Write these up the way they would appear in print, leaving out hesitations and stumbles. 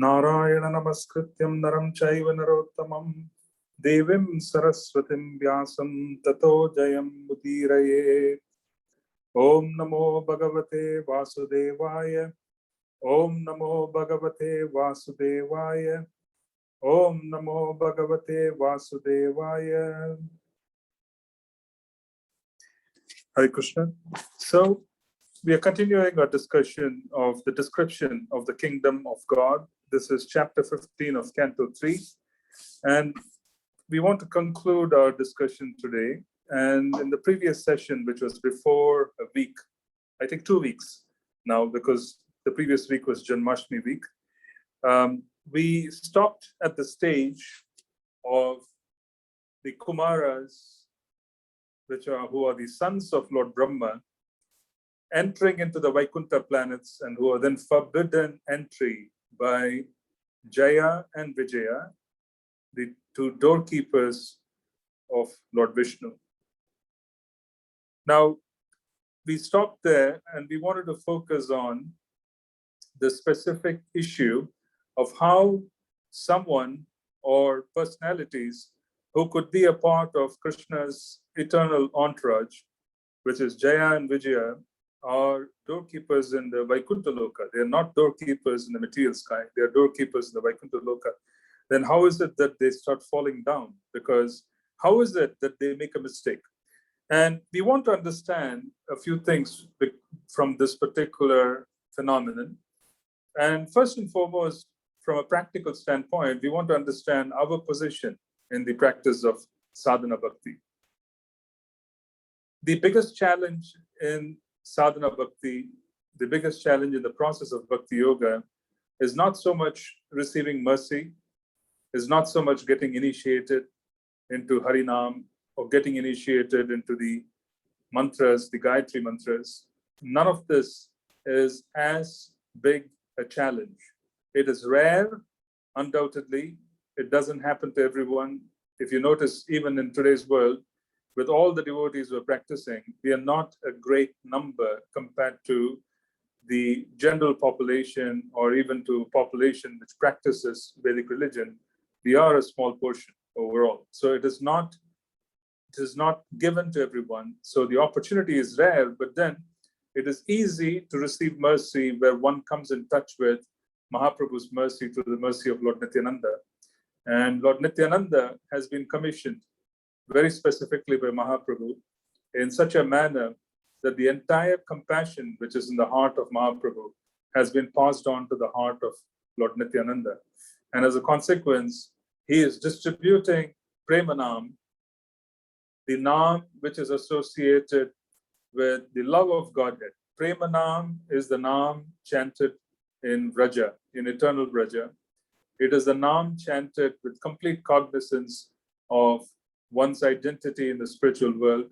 Narayana namaskrityam naram chaiva narottamam devim saraswatim vyasam tato jayam udiraye. Om namo bhagavate vasudevaya. Om namo bhagavate vasudevaya. Om namo bhagavate vasudevaya. Hare Krishna. So we are continuing our discussion of the description of the kingdom of God. This is chapter 15 of Canto 3. And we want to conclude our discussion today. And in the previous session, which was before a week, I think 2 weeks now, because the previous week was Janmashtami week, we stopped at the stage of the Kumaras, who are the sons of Lord Brahma, entering into the Vaikuntha planets and who are then forbidden entry by Jaya and Vijaya, the two doorkeepers of Lord Vishnu. Now, we stopped there and we wanted to focus on the specific issue of how someone or personalities who could be a part of Krishna's eternal entourage, which is Jaya and Vijaya, are doorkeepers in the Vaikuntha Loka. They are not doorkeepers in the material sky. They are doorkeepers in the Vaikuntha Loka. Then how is it that they start falling down? Because how is it that they make a mistake? And we want to understand a few things from this particular phenomenon. And first and foremost, from a practical standpoint, we want to understand our position in the practice of sadhana bhakti. The biggest challenge in sadhana bhakti, the biggest challenge in the process of bhakti yoga is not so much receiving mercy, is not so much getting initiated into Harinam or getting initiated into the mantras, the Gayatri mantras. None of this is as big a challenge. It is rare, undoubtedly. It doesn't happen to everyone. If you notice, even in today's world, with all the devotees who are practicing, we are not a great number compared to the general population or even to population which practices Vedic religion. We are a small portion overall. So it is not given to everyone. So the opportunity is rare, but then it is easy to receive mercy where one comes in touch with Mahaprabhu's mercy through the mercy of Lord Nityananda. And Lord Nityananda has been commissioned very specifically by Mahaprabhu in such a manner that the entire compassion which is in the heart of Mahaprabhu has been passed on to the heart of Lord Nityananda. And as a consequence, he is distributing Premanam, the Nam which is associated with the love of Godhead. Premanam is the Nam chanted in Vraja, in eternal Vraja. It is the Nam chanted with complete cognizance of one's identity in the spiritual world,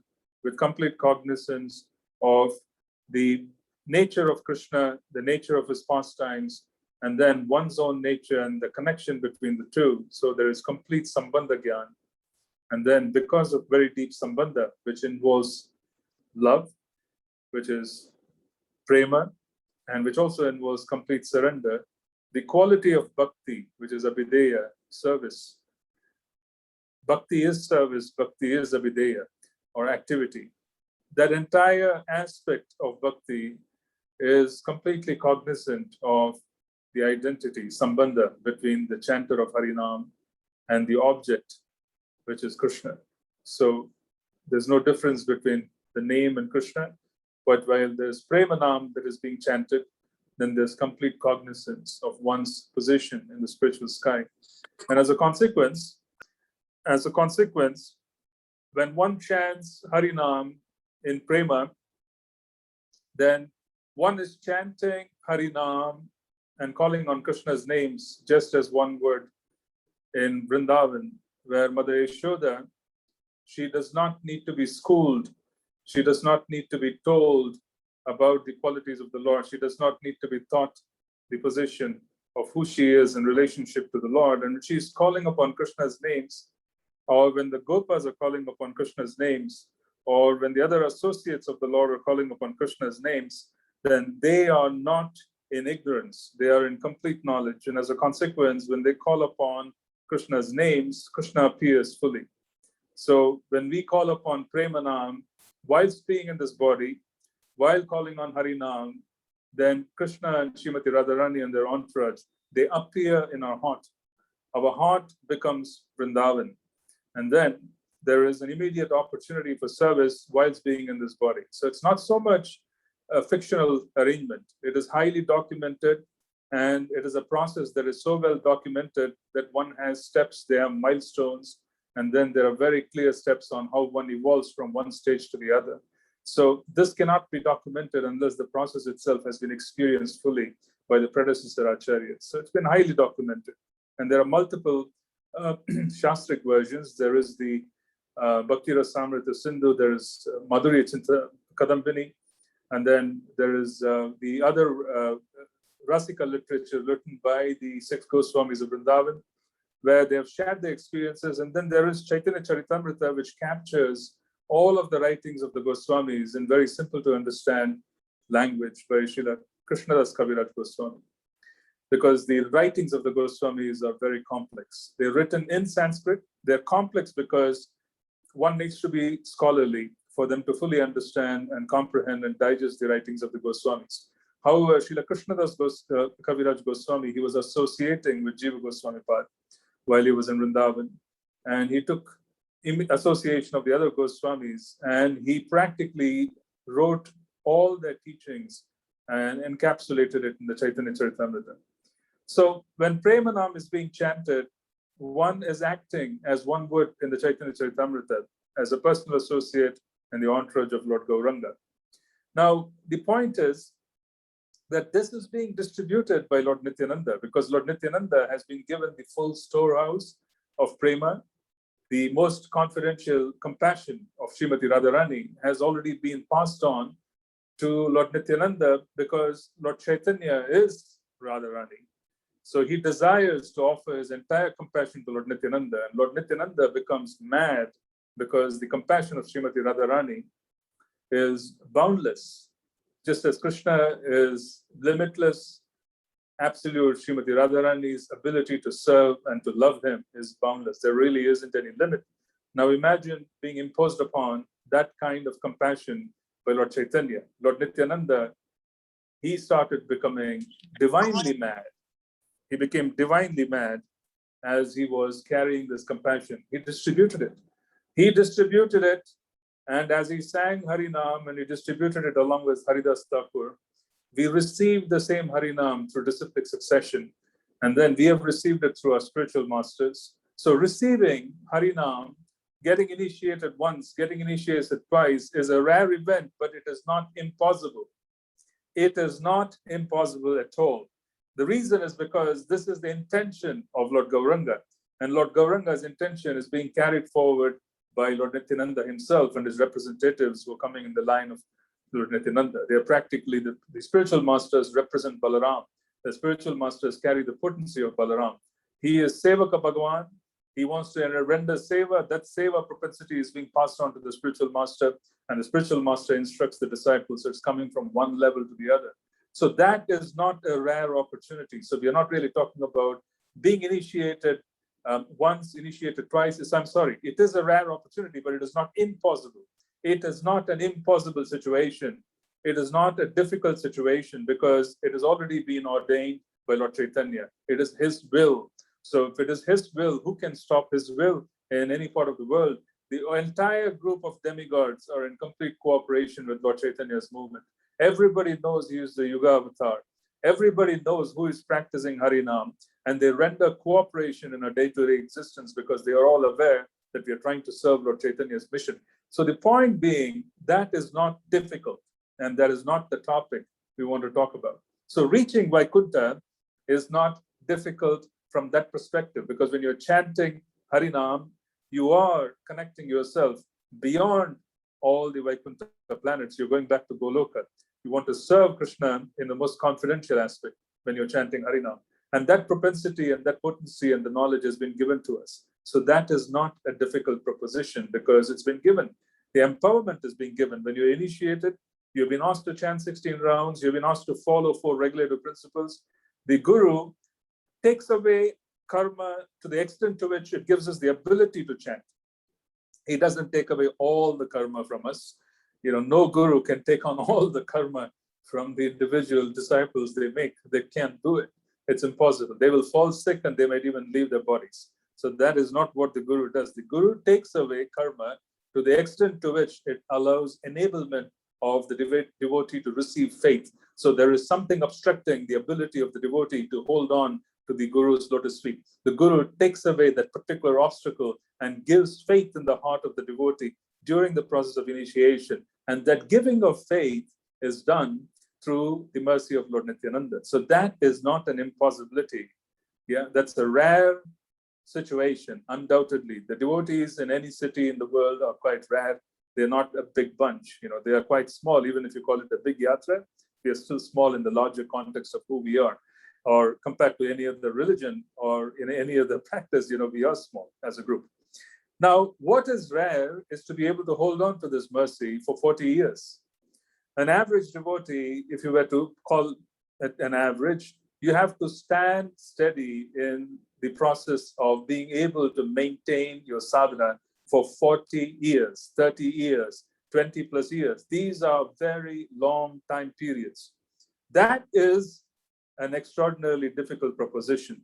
with complete cognizance of the nature of Krishna, the nature of his pastimes, and then one's own nature and the connection between the two. So there is complete Sambandha Gyan. And then because of very deep Sambandha, which involves love, which is prema, and which also involves complete surrender, the quality of bhakti, which is abhideya, service. Bhakti is service, bhakti is abhideya, or activity. That entire aspect of bhakti is completely cognizant of the identity, sambandha, between the chanter of Harinam and the object, which is Krishna. So there's no difference between the name and Krishna, but while there's Premanam that is being chanted, then there's complete cognizance of one's position in the spiritual sky. And as a consequence, when one chants Harinam in Prema, then one is chanting Harinam and calling on Krishna's names, just as one would in Vrindavan, where Mother Yashoda, she does not need to be schooled. She does not need to be told about the qualities of the Lord. She does not need to be taught the position of who she is in relationship to the Lord. And she's calling upon Krishna's names, or when the Gopas are calling upon Krishna's names, or when the other associates of the Lord are calling upon Krishna's names, then they are not in ignorance. They are in complete knowledge. And as a consequence, when they call upon Krishna's names, Krishna appears fully. So when we call upon Premanam, whilst being in this body, while calling on Harinam, then Krishna and Srimati Radharani and their entourage, they appear in our heart. Our heart becomes Vrindavan. And then there is an immediate opportunity for service whilst being in this body. So it's not so much a fictional arrangement. It is highly documented, and it is a process that is so well documented that one has steps, there are milestones, and then there are very clear steps on how one evolves from one stage to the other. So this cannot be documented unless the process itself has been experienced fully by the predecessor acharyas. So it's been highly documented. And there are multiple Shastric versions. There is the Bhakti Rasamrita Sindhu, there is Madhurya Chinta Kadambini, and then there is the other Rasika literature written by the 6 Goswamis of Vrindavan, where they have shared their experiences. And then there is Chaitanya Charitamrita, which captures all of the writings of the Goswamis in very simple to understand language by Srila Krishnadas Kaviraj Goswami. Because the writings of the Goswamis are very complex. They're written in Sanskrit. They're complex because one needs to be scholarly for them to fully understand and comprehend and digest the writings of the Goswamis. However, Srila Krishnadas Kaviraj Goswami, he was associating with Jiva Goswami Pad while he was in Vrindavan. And he took association of the other Goswamis, and he practically wrote all their teachings and encapsulated it in the Chaitanya Charitamrita. So when Premanam is being chanted, one is acting as one would in the Chaitanya Charitamrita, as a personal associate and the entourage of Lord Gauranga. Now, the point is that this is being distributed by Lord Nityananda, because Lord Nityananda has been given the full storehouse of Prema. The most confidential compassion of Srimati Radharani has already been passed on to Lord Nityananda, because Lord Chaitanya is Radharani. So he desires to offer his entire compassion to Lord Nityananda, and Lord Nityananda becomes mad because the compassion of Srimati Radharani is boundless. Just as Krishna is limitless, absolute, Srimati Radharani's ability to serve and to love him is boundless. There really isn't any limit. Now imagine being imposed upon that kind of compassion by Lord Chaitanya. Lord Nityananda, he started becoming divinely mad. He became divinely mad as he was carrying this compassion. He distributed it. He distributed it, and as he sang Harinam and he distributed it along with Haridas Thakur, we received the same Harinam through disciplic succession, and then we have received it through our spiritual masters. So receiving Harinam, getting initiated once, getting initiated twice is a rare event, but it is not impossible. It is not impossible at all. The reason is because this is the intention of Lord Gauranga, and Lord Gauranga's intention is being carried forward by Lord Nityananda himself and his representatives who are coming in the line of Lord Nityananda. They are practically the spiritual masters represent Balaram. The spiritual masters carry the potency of Balaram. He is Sevaka Bhagavan. He wants to render seva. That seva propensity is being passed on to the spiritual master, and the spiritual master instructs the disciples. So it's coming from one level to the other. So that is not a rare opportunity. So we are not really talking about being initiated once, initiated twice. I'm sorry, it is a rare opportunity, but it is not impossible. It is not an impossible situation. It is not a difficult situation because it has already been ordained by Lord Chaitanya. It is his will. So if it is his will, who can stop his will in any part of the world? The entire group of demigods are in complete cooperation with Lord Chaitanya's movement. Everybody knows he is the Yuga avatar. Everybody knows who is practicing Harinam, and they render cooperation in our day-to-day existence because they are all aware that we are trying to serve Lord Chaitanya's mission. So the point being, that is not difficult, and that is not the topic we want to talk about. So reaching Vaikuntha is not difficult from that perspective, because when you're chanting Harinam, you are connecting yourself beyond all the Vaikuntha planets. You're going back to Goloka. You want to serve Krishna in the most confidential aspect when you're chanting Harinam. And that propensity and that potency and the knowledge has been given to us. So that is not a difficult proposition because it's been given. The empowerment is being given. When you're initiated, You've been asked to chant 16 rounds. You've been asked to follow 4 regulative principles. The guru takes away karma to the extent to which it gives us the ability to chant. He doesn't take away all the karma from us. No guru can take on all the karma from the individual disciples they make. They can't do it. It's impossible. They will fall sick and they might even leave their bodies. So that is not what the guru does. The guru takes away karma to the extent to which it allows enablement of the devotee to receive faith. So there is something obstructing the ability of the devotee to hold on to the guru's lotus feet. The guru takes away that particular obstacle and gives faith in the heart of the devotee during the process of initiation. And that giving of faith is done through the mercy of Lord Nityananda. So that is not an impossibility. Yeah, that's a rare situation, undoubtedly. The devotees in any city in the world are quite rare. They're not a big bunch. They are quite small. Even if you call it a big yatra, we are still small in the larger context of who we are. Or compared to any other religion or in any other practice, we are small as a group. Now, what is rare is to be able to hold on to this mercy for 40 years. An average devotee, if you were to call it an average, you have to stand steady in the process of being able to maintain your sadhana for 40 years, 30 years, 20 plus years. These are very long time periods. That is an extraordinarily difficult proposition.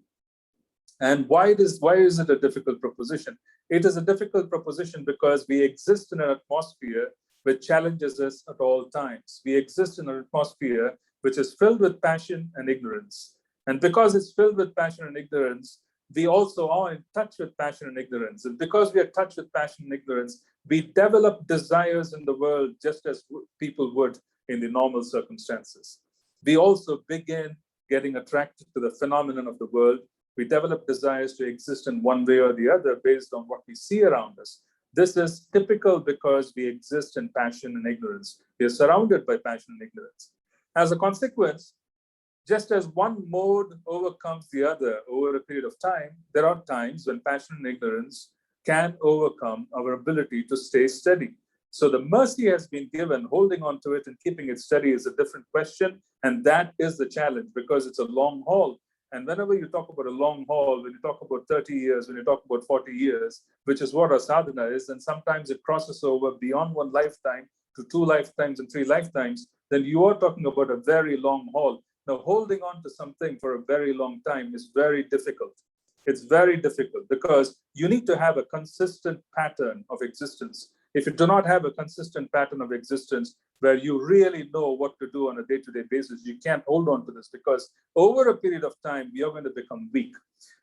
And why is it a difficult proposition? It is a difficult proposition because we exist in an atmosphere which challenges us at all times. We exist in an atmosphere which is filled with passion and ignorance. And because it's filled with passion and ignorance, we also are in touch with passion and ignorance. And because we are in touch with passion and ignorance, we develop desires in the world just as people would in the normal circumstances. We also begin getting attracted to the phenomenon of the world. We develop desires to exist in one way or the other based on what we see around us. This is typical because we exist in passion and ignorance. We are surrounded by passion and ignorance. As a consequence, just as one mode overcomes the other over a period of time, there are times when passion and ignorance can overcome our ability to stay steady. So the mercy has been given. Holding on to it and keeping it steady is a different question. And that is the challenge because it's a long haul. And whenever you talk about a long haul, when you talk about 30 years, when you talk about 40 years, which is what our sadhana is, and sometimes it crosses over beyond one lifetime to 2 lifetimes and 3 lifetimes, then you are talking about a very long haul. Now, holding on to something for a very long time is very difficult. It's very difficult because you need to have a consistent pattern of existence. If you do not have a consistent pattern of existence where you really know what to do on a day-to-day basis, you can't hold on to this because over a period of time, we are going to become weak.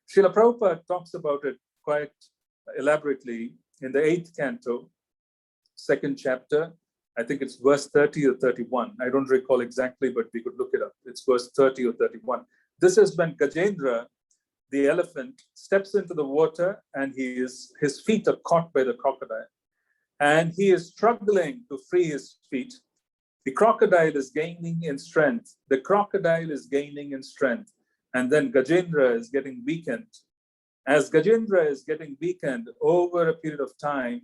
Srila Prabhupada talks about it quite elaborately in the 8th canto, 2nd chapter. I think it's verse 30 or 31. I don't recall exactly, but we could look it up. It's verse 30 or 31. This is when Gajendra, the elephant, steps into the water and his feet are caught by the crocodile. And he is struggling to free his feet. The crocodile is gaining in strength. The crocodile is gaining in strength. And then Gajendra is getting weakened. As Gajendra is getting weakened over a period of time,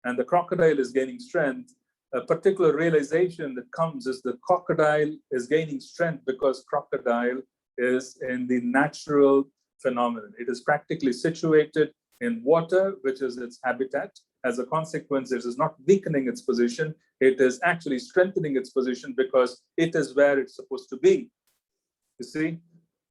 and the crocodile is gaining strength, a particular realization that comes is the crocodile is gaining strength because crocodile is in the natural phenomenon. It is practically situated in water, which is its habitat. As a consequence, it is not weakening its position. It is actually strengthening its position because it is where it's supposed to be. You see,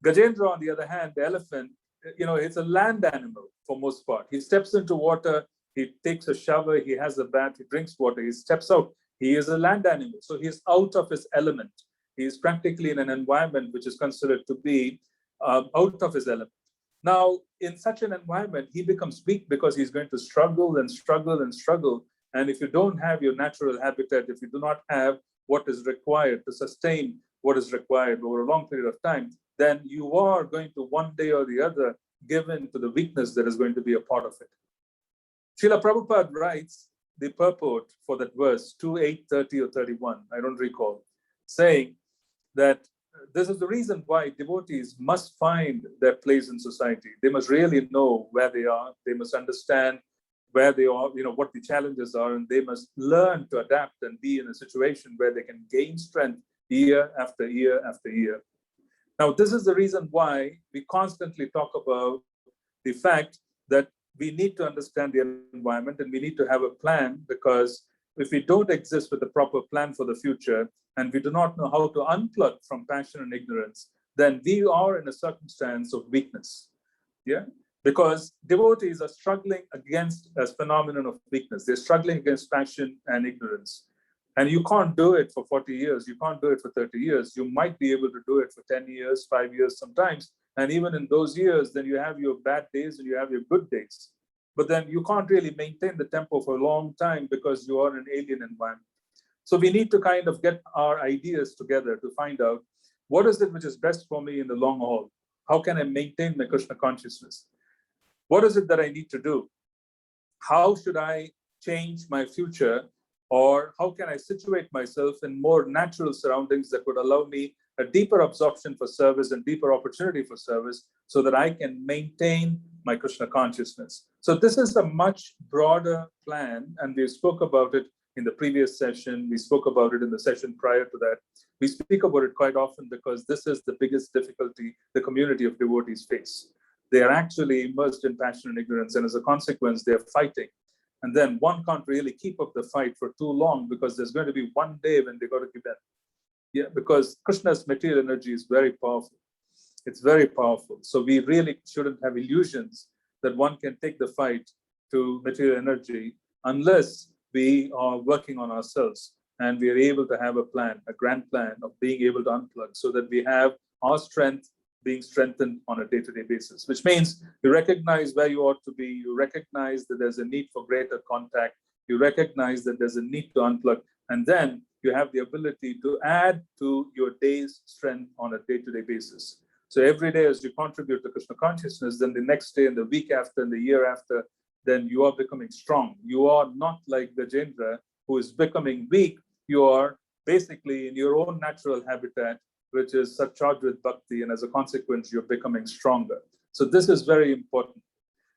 Gajendra, on the other hand, the elephant, it's a land animal for most part. He steps into water, he takes a shower, he has a bath, he drinks water, he steps out. He is a land animal. So he's out of his element. He is practically in an environment which is considered to be out of his element. Now, in such an environment, he becomes weak because he's going to struggle and struggle and struggle. And if you don't have your natural habitat, if you do not have what is required to sustain what is required over a long period of time, then you are going to one day or the other give in to the weakness that is going to be a part of it. Srila Prabhupada writes the purport for that verse, 2, 8, 30 or 31, I don't recall, saying that this is the reason why devotees must find their place in society. They must really know where they are. They must understand where they are, what the challenges are, and they must learn to adapt and be in a situation where they can gain strength year after year after year. Now, this is the reason why we constantly talk about the fact that we need to understand the environment and we need to have a plan, because if we don't exist with a proper plan for the future and we do not know how to unplug from passion and ignorance, then we are in a circumstance of weakness. Yeah, because devotees are struggling against a phenomenon of weakness. They're struggling against passion and ignorance. And you can't do it for 40 years. You can't do it for 30 years. You might be able to do it for 10 years, 5 years sometimes. And even in those years, then you have your bad days and you have your good days. But then you can't really maintain the tempo for a long time because you are in an alien environment. So we need to kind of get our ideas together to find out what is it which is best for me in the long haul? How can I maintain my Krishna consciousness? What is it that I need to do? How should I change my future? Or how can I situate myself in more natural surroundings that would allow me a deeper absorption for service and deeper opportunity for service so that I can maintain my Krishna consciousness? So this is a much broader plan, and we spoke about it in the previous session. We spoke about it in the session prior to that. We speak about it quite often because this is the biggest difficulty the community of devotees face. They are actually immersed in passion and ignorance, and as a consequence, they're fighting. And then one can't really keep up the fight for too long because there's going to be one day when they got to give in. Yeah, because Krishna's material energy is very powerful. It's very powerful. So we really shouldn't have illusions that one can take the fight to material energy unless we are working on ourselves and we are able to have a plan, a grand plan of being able to unplug so that we have our strength being strengthened on a day-to-day basis, which means you recognize where you ought to be, you recognize that there's a need for greater contact, you recognize that there's a need to unplug, and then you have the ability to add to your day's strength on a day-to-day basis. So every day as you contribute to Krishna consciousness, then the next day and the week after and the year after, then you are becoming strong. You are not like Gajendra, who is becoming weak. You are basically in your own natural habitat, which is charged with bhakti, and as a consequence, you're becoming stronger. So this is very important.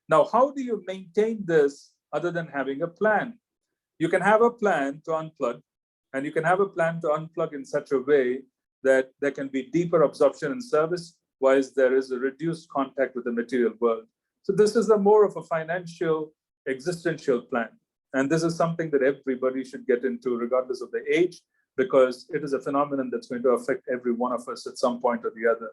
Now, how do you maintain this other than having a plan? You can have a plan to unplug, and you can have a plan to unplug in such a way that there can be deeper absorption and service, whilst there is a reduced contact with the material world. So this is a more of a financial, existential plan. And this is something that everybody should get into regardless of the age, because it is a phenomenon that's going to affect every one of us at some point or the other.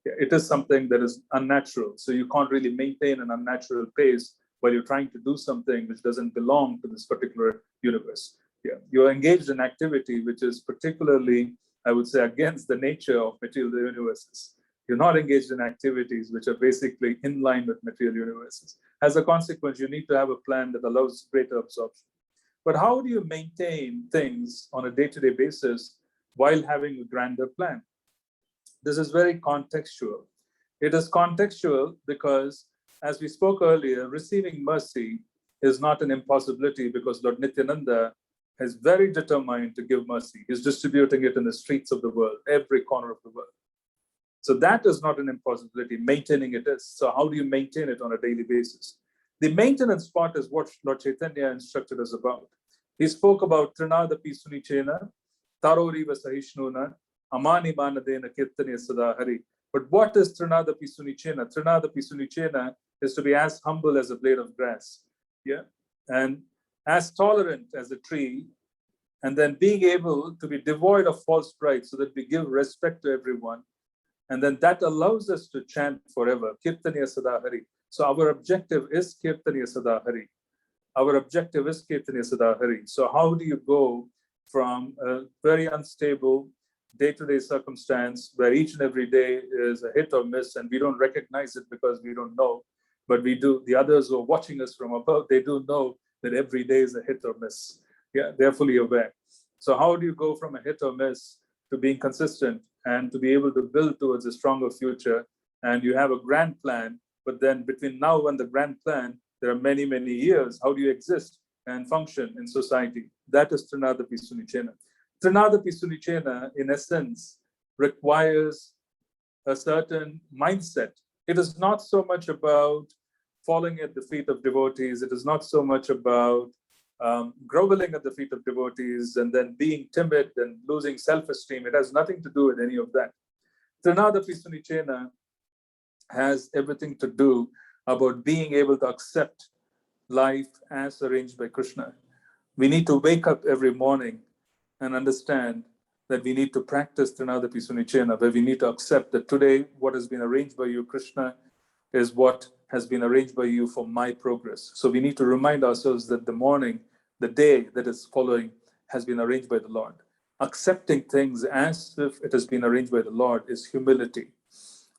It is something that is unnatural. So you can't really maintain an unnatural pace while you're trying to do something which doesn't belong to this particular universe. Yeah, you're engaged in activity which is particularly, I would say, against the nature of material universes. You're not engaged in activities which are basically in line with material universes. As a consequence, you need to have a plan that allows greater absorption. But how do you maintain things on a day-to-day basis while having a grander plan? This is very contextual. It is contextual because, as we spoke earlier, receiving mercy is not an impossibility, because Lord Nityananda is very determined to give mercy. He's distributing it in the streets of the world, every corner of the world. So that is not an impossibility. Maintaining it is. So how do you maintain it on a daily basis? The maintenance part is what Lord Chaitanya instructed us about. He spoke about Trinadapi Sunichena, Taroriva Sahishnuna, Amani Manadena Kirtanya Sada Hari. But what is Trinadapi Sunichena? Trinadapi Sunichena is to be as humble as a blade of grass. Yeah. And as tolerant as a tree, and then being able to be devoid of false pride so that we give respect to everyone. And then that allows us to chant forever, Kirtanya Sada Hari. So our objective is Kirtanya Sada Hari. Our objective is Kirtanya Sada Hari. So how do you go from a very unstable day-to-day circumstance where each and every day is a hit or miss, and we don't recognize it because we don't know, but we do, the others who are watching us from above, they do know that every day is a hit or miss. Yeah, they're fully aware. So how do you go from a hit or miss to being consistent and to be able to build towards a stronger future? And you have a grand plan, but then between now and the grand plan, there are many, many years. How do you exist and function in society? That is Trinadapi Sunichena. Trinadapi Sunichena, in essence, requires a certain mindset. It is not so much about falling at the feet of devotees. It is not so much about groveling at the feet of devotees and then being timid and losing self-esteem. It has nothing to do with any of that. Trinadapi Sunichena has everything to do about being able to accept life as arranged by Krishna. We need to wake up every morning and understand that we need to practice Trinadapi Sunichena, where we need to accept that today what has been arranged by you, Krishna, is what has been arranged by you for my progress. So we need to remind ourselves that the morning, the day that is following has been arranged by the Lord. Accepting things as if it has been arranged by the Lord is humility.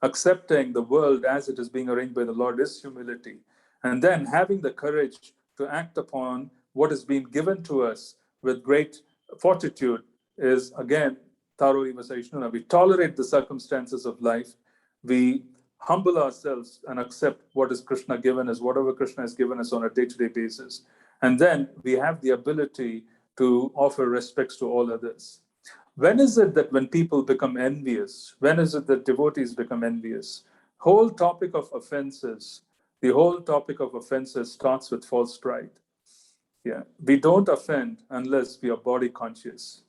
Accepting the world as it is being arranged by the Lord is humility. And then having the courage to act upon what is being given to us with great fortitude is, again, Taro Iva Saishnuna. We tolerate the circumstances of life. We humble ourselves and accept what is Krishna given us, whatever Krishna has given us on a day-to-day basis. And then we have the ability to offer respects to all others. When is it that when people become envious? When is it that devotees become envious? Whole topic of offenses, the whole topic of offenses starts with false pride. Yeah, we don't offend unless we are body conscious.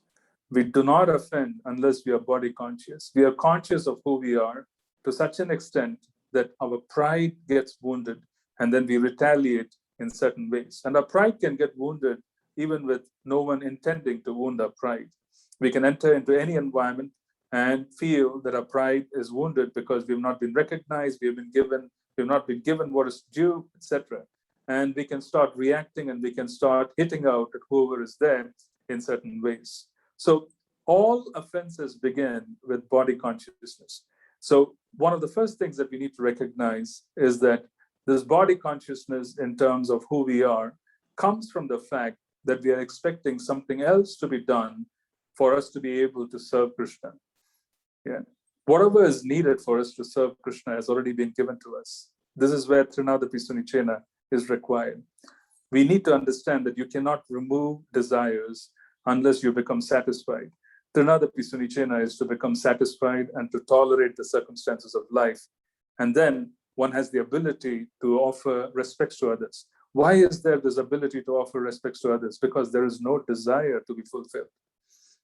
We do not offend unless we are body conscious. We are conscious of who we are to such an extent that our pride gets wounded and then we retaliate in certain ways. And our pride can get wounded even with no one intending to wound our pride. We can enter into any environment and feel that our pride is wounded because we've not been recognized, we've not been given what is due, etc. And we can start reacting and we can start hitting out at whoever is there in certain ways. So all offenses begin with body consciousness. So one of the first things that we need to recognize is that this body consciousness in terms of who we are comes from the fact that we are expecting something else to be done for us to be able to serve Krishna. Yeah. Whatever is needed for us to serve Krishna has already been given to us. This is where Trinadapi Sunichena is required. We need to understand that you cannot remove desires unless you become satisfied. Trinadapi Sunichena is to become satisfied and to tolerate the circumstances of life. And then one has the ability to offer respects to others. Why is there this ability to offer respects to others? Because there is no desire to be fulfilled.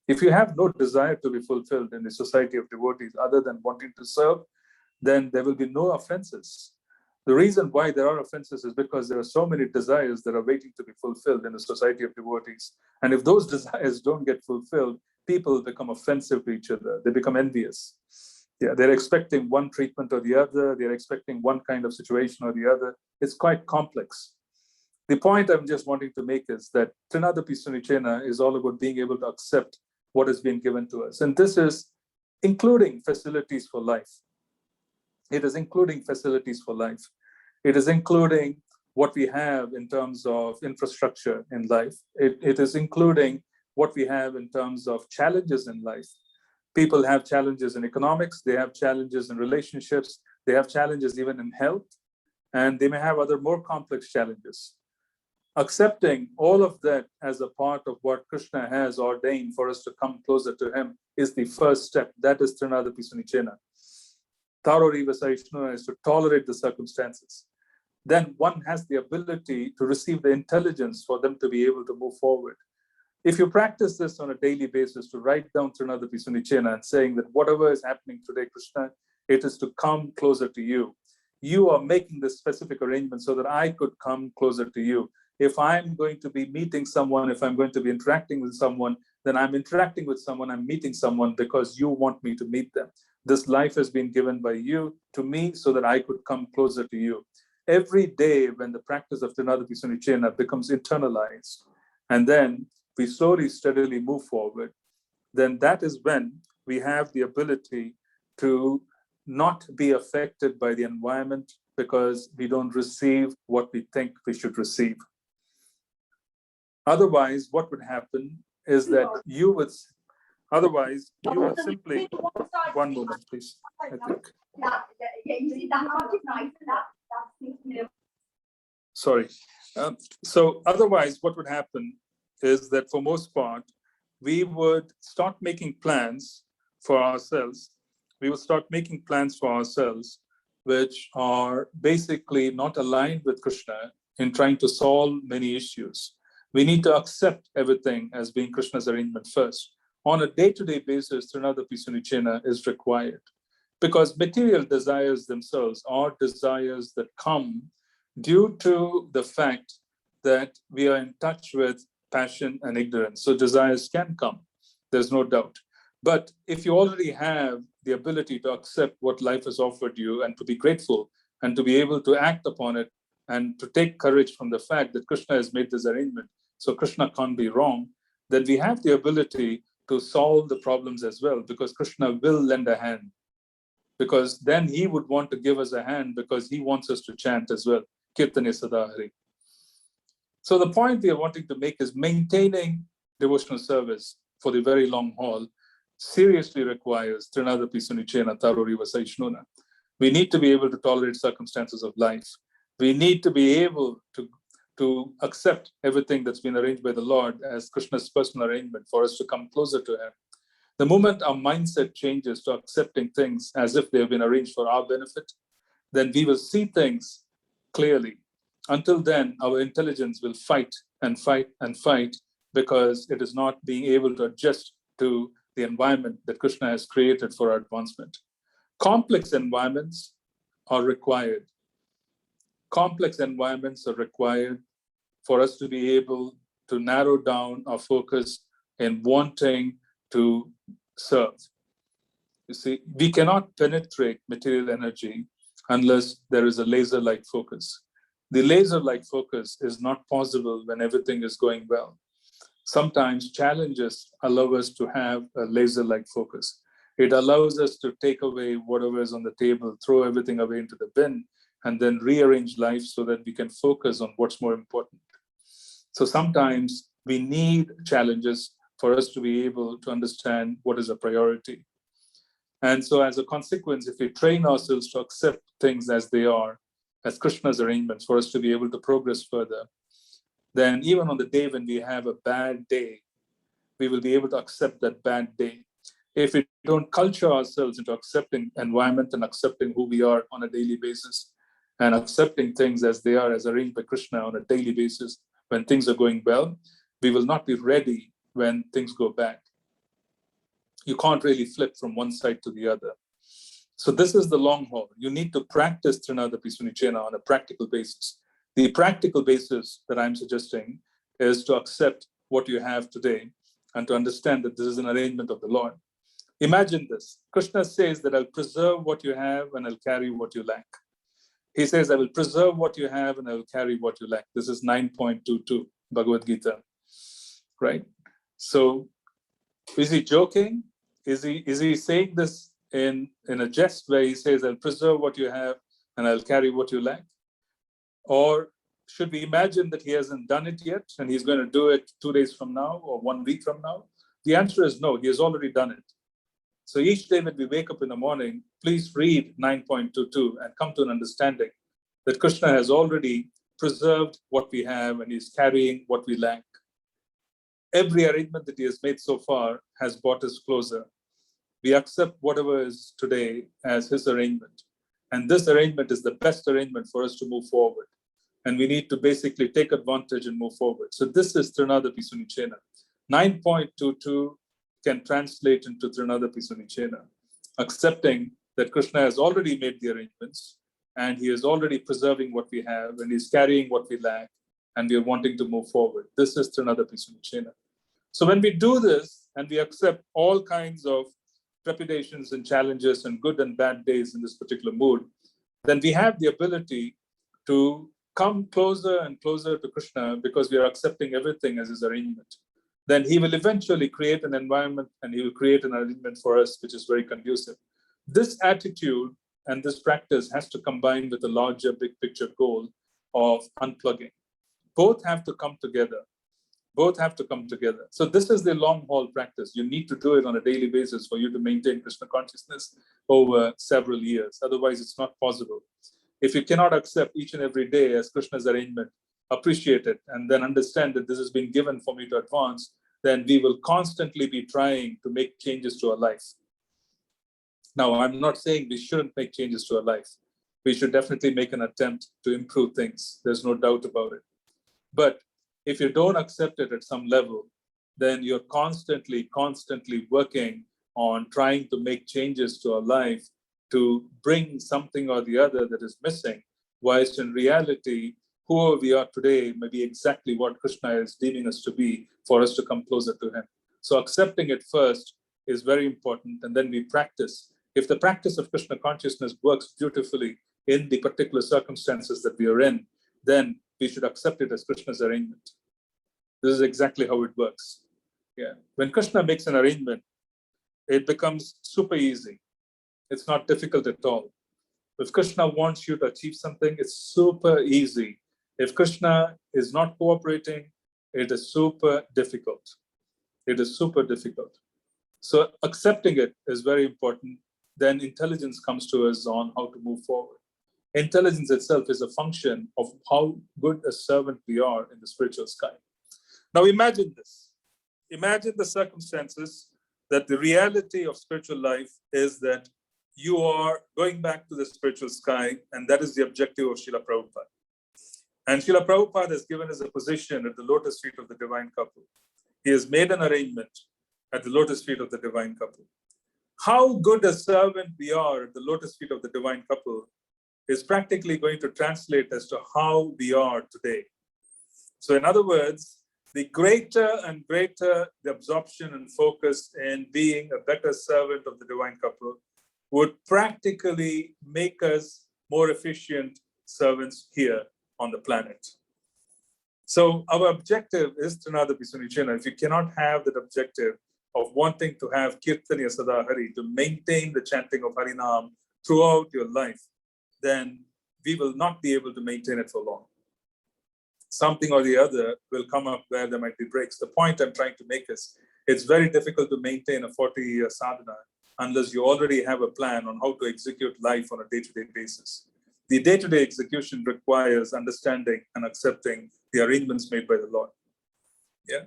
If you have no desire to be fulfilled in the society of devotees other than wanting to serve, then there will be no offenses. The reason why there are offenses is because there are so many desires that are waiting to be fulfilled in the society of devotees. And if those desires don't get fulfilled, people become offensive to each other. They become envious. Yeah, they're expecting one treatment or the other. They're expecting one kind of situation or the other. It's quite complex. The point I'm just wanting to make is that Trinadapi Sunichena is all about being able to accept what has been given to us. And this is including facilities for life. It is including facilities for life. It is including what we have in terms of infrastructure in life. It is including what we have in terms of challenges in life. People have challenges in economics, they have challenges in relationships, they have challenges even in health, and they may have other more complex challenges. Accepting all of that as a part of what Krishna has ordained for us to come closer to him is the first step. That is Trinadapi Sunichena. Taro Iva Saishnuna is to tolerate the circumstances. Then one has the ability to receive the intelligence for them to be able to move forward. If you practice this on a daily basis, to write down Trinadapi Sunichena and saying that whatever is happening today, Krishna, it is to come closer to you. You are making this specific arrangement so that I could come closer to you. If I'm going to be meeting someone, if I'm going to be interacting with someone, then I'm interacting with someone, I'm meeting someone because you want me to meet them. This life has been given by you to me so that I could come closer to you. Every day when the practice of Trinadapi Sunichena becomes internalized, and then we slowly, steadily move forward, then that is when we have the ability to not be affected by the environment because we don't receive what we think we should receive. Otherwise, what would happen is that you would simply, one moment, please, I think. Sorry. So otherwise, what would happen is that for most part, we would start making plans for ourselves. We would start making plans for ourselves which are basically not aligned with Krishna in trying to solve many issues. We need to accept everything as being Krishna's arrangement first. On a day-to-day basis, Trinadapi Sunicena is required because material desires themselves are desires that come due to the fact that we are in touch with passion and ignorance. So desires can come, there's no doubt. But if you already have the ability to accept what life has offered you and to be grateful and to be able to act upon it and to take courage from the fact that Krishna has made this arrangement, so Krishna can't be wrong, then we have the ability to solve the problems as well, because Krishna will lend a hand. Because then he would want to give us a hand because he wants us to chant as well. Kirtane Sadahari. So the point we are wanting to make is maintaining devotional service for the very long haul seriously requires Trinadapi Sunicena Taroriva Saishnuna. We need to be able to tolerate circumstances of life. We need to be able to accept everything that's been arranged by the Lord as Krishna's personal arrangement for us to come closer to him. The moment our mindset changes to accepting things as if they have been arranged for our benefit, then we will see things clearly. Until then, our intelligence will fight and fight and fight because it is not being able to adjust to the environment that Krishna has created for our advancement. Complex environments are required. Complex environments are required for us to be able to narrow down our focus in wanting to serve. You see, we cannot penetrate material energy unless there is a laser-like focus. The laser-like focus is not possible when everything is going well. Sometimes challenges allow us to have a laser-like focus. It allows us to take away whatever is on the table, throw everything away into the bin, and then rearrange life so that we can focus on what's more important. So sometimes we need challenges for us to be able to understand what is a priority. And so as a consequence, if we train ourselves to accept things as they are, as Krishna's arrangements for us to be able to progress further, then even on the day when we have a bad day, we will be able to accept that bad day. If we don't culture ourselves into accepting environment and accepting who we are on a daily basis and accepting things as they are as arranged by Krishna on a daily basis, when things are going well, we will not be ready when things go bad. You can't really flip from one side to the other. So this is the long haul. You need to practice Trinadapi Sunicena on a practical basis. The practical basis that I'm suggesting is to accept what you have today and to understand that this is an arrangement of the Lord. Imagine this. Krishna says that I'll preserve what you have and I'll carry what you lack. He says, I will preserve what you have and I will carry what you lack. This is 9.22 Bhagavad Gita, right? So is he joking? Is he saying this in a jest where he says, I'll preserve what you have and I'll carry what you lack? Or should we imagine that he hasn't done it yet and he's going to do it 2 days from now or 1 week from now? The answer is no, he has already done it. So each day when we wake up in the morning, please read 9.22 and come to an understanding that Krishna has already preserved what we have and he's carrying what we lack. Every arrangement that he has made so far has brought us closer. We accept whatever is today as his arrangement. And this arrangement is the best arrangement for us to move forward. And we need to basically take advantage and move forward. So this is Trinadapi Sunicena. 9.22 can translate into Trinadapi Sunicena, accepting that Krishna has already made the arrangements and he is already preserving what we have and he's carrying what we lack and we are wanting to move forward. This is Trinadapi Sunicena. So when we do this and we accept all kinds of trepidations and challenges and good and bad days in this particular mood, then we have the ability to come closer and closer to Krishna because we are accepting everything as his arrangement. Then he will eventually create an environment and he will create an arrangement for us which is very conducive. This attitude and this practice has to combine with a larger big picture goal of unplugging. Both have to come together. Both have to come together. So this is the long haul practice. You need to do it on a daily basis for you to maintain Krishna consciousness over several years. Otherwise, it's not possible. If you cannot accept each and every day as Krishna's arrangement, appreciate it, and then understand that this has been given for me to advance, then we will constantly be trying to make changes to our life. Now, I'm not saying we shouldn't make changes to our life. we should definitely make an attempt to improve things. There's no doubt about it. But if you don't accept it at some level, then you're constantly working on trying to make changes to our life to bring something or the other that is missing, whilst in reality, whoever we are today may be exactly what Krishna is deeming us to be for us to come closer to him. So accepting it first is very important, and then we practice. If the practice of Krishna consciousness works beautifully in the particular circumstances that we are in, then we should accept it as Krishna's arrangement. This is exactly how it works. Yeah. When Krishna makes an arrangement, it becomes super easy. It's not difficult at all. If Krishna wants you to achieve something, it's super easy. If Krishna is not cooperating, it is super difficult. It is super difficult. So accepting it is very important. Then intelligence comes to us on how to move forward. Intelligence itself is a function of how good a servant we are in the spiritual sky. Now imagine this. Imagine the circumstances that the reality of spiritual life is that you are going back to the spiritual sky, and that is the objective of Srila Prabhupada. And Srila Prabhupada has given us a position at the lotus feet of the divine couple. He has made an arrangement at the lotus feet of the divine couple. How good a servant we are at the lotus feet of the divine couple is practically going to translate as to how we are today. So in other words, the greater and greater the absorption and focus in being a better servant of the divine couple would practically make us more efficient servants here on the planet. So our objective is Trinadapi Sunichena. If you cannot have that objective of wanting to have Kirtaniya Sada Hari, to maintain the chanting of Harinam throughout your life, then we will not be able to maintain it for long. Something or the other will come up where there might be breaks. The point I'm trying to make is it's very difficult to maintain a 40-year sadhana unless you already have a plan on how to execute life on a day-to-day basis. The day-to-day execution requires understanding and accepting the arrangements made by the Lord. Yeah.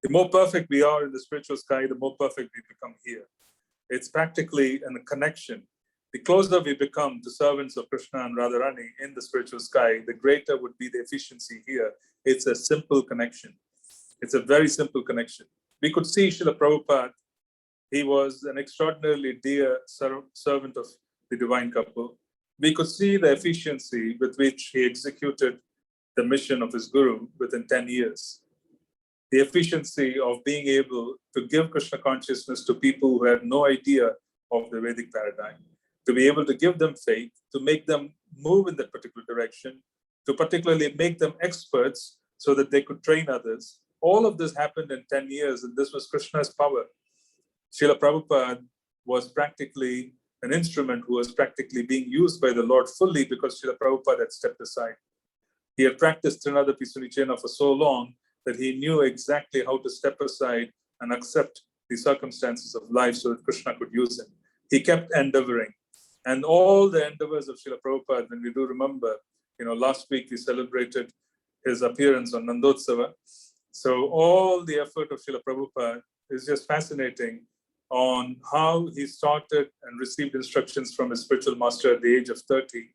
The more perfect we are in the spiritual sky, the more perfect we become here. It's practically a connection. The closer we become to servants of Krishna and Radharani in the spiritual sky, the greater would be the efficiency here. It's a simple connection. It's a very simple connection. We could see Srila Prabhupada. He was an extraordinarily dear servant of the divine couple. We could see the efficiency with which he executed the mission of his guru within 10 years. The efficiency of being able to give Krishna consciousness to people who had no idea of the Vedic paradigm, to be able to give them faith, to make them move in that particular direction, to particularly make them experts so that they could train others. All of this happened in 10 years, and this was Krishna's power. Srila Prabhupada was practically an instrument who was practically being used by the Lord fully because Srila Prabhupada had stepped aside. He had practiced Trinadapi Sunichena for so long that he knew exactly how to step aside and accept the circumstances of life so that Krishna could use him. He kept endeavoring. And all the endeavors of Srila Prabhupada, when we do remember, last week we celebrated his appearance on Nandotsava. So all the effort of Srila Prabhupada is just fascinating on how he started and received instructions from his spiritual master at the age of 30.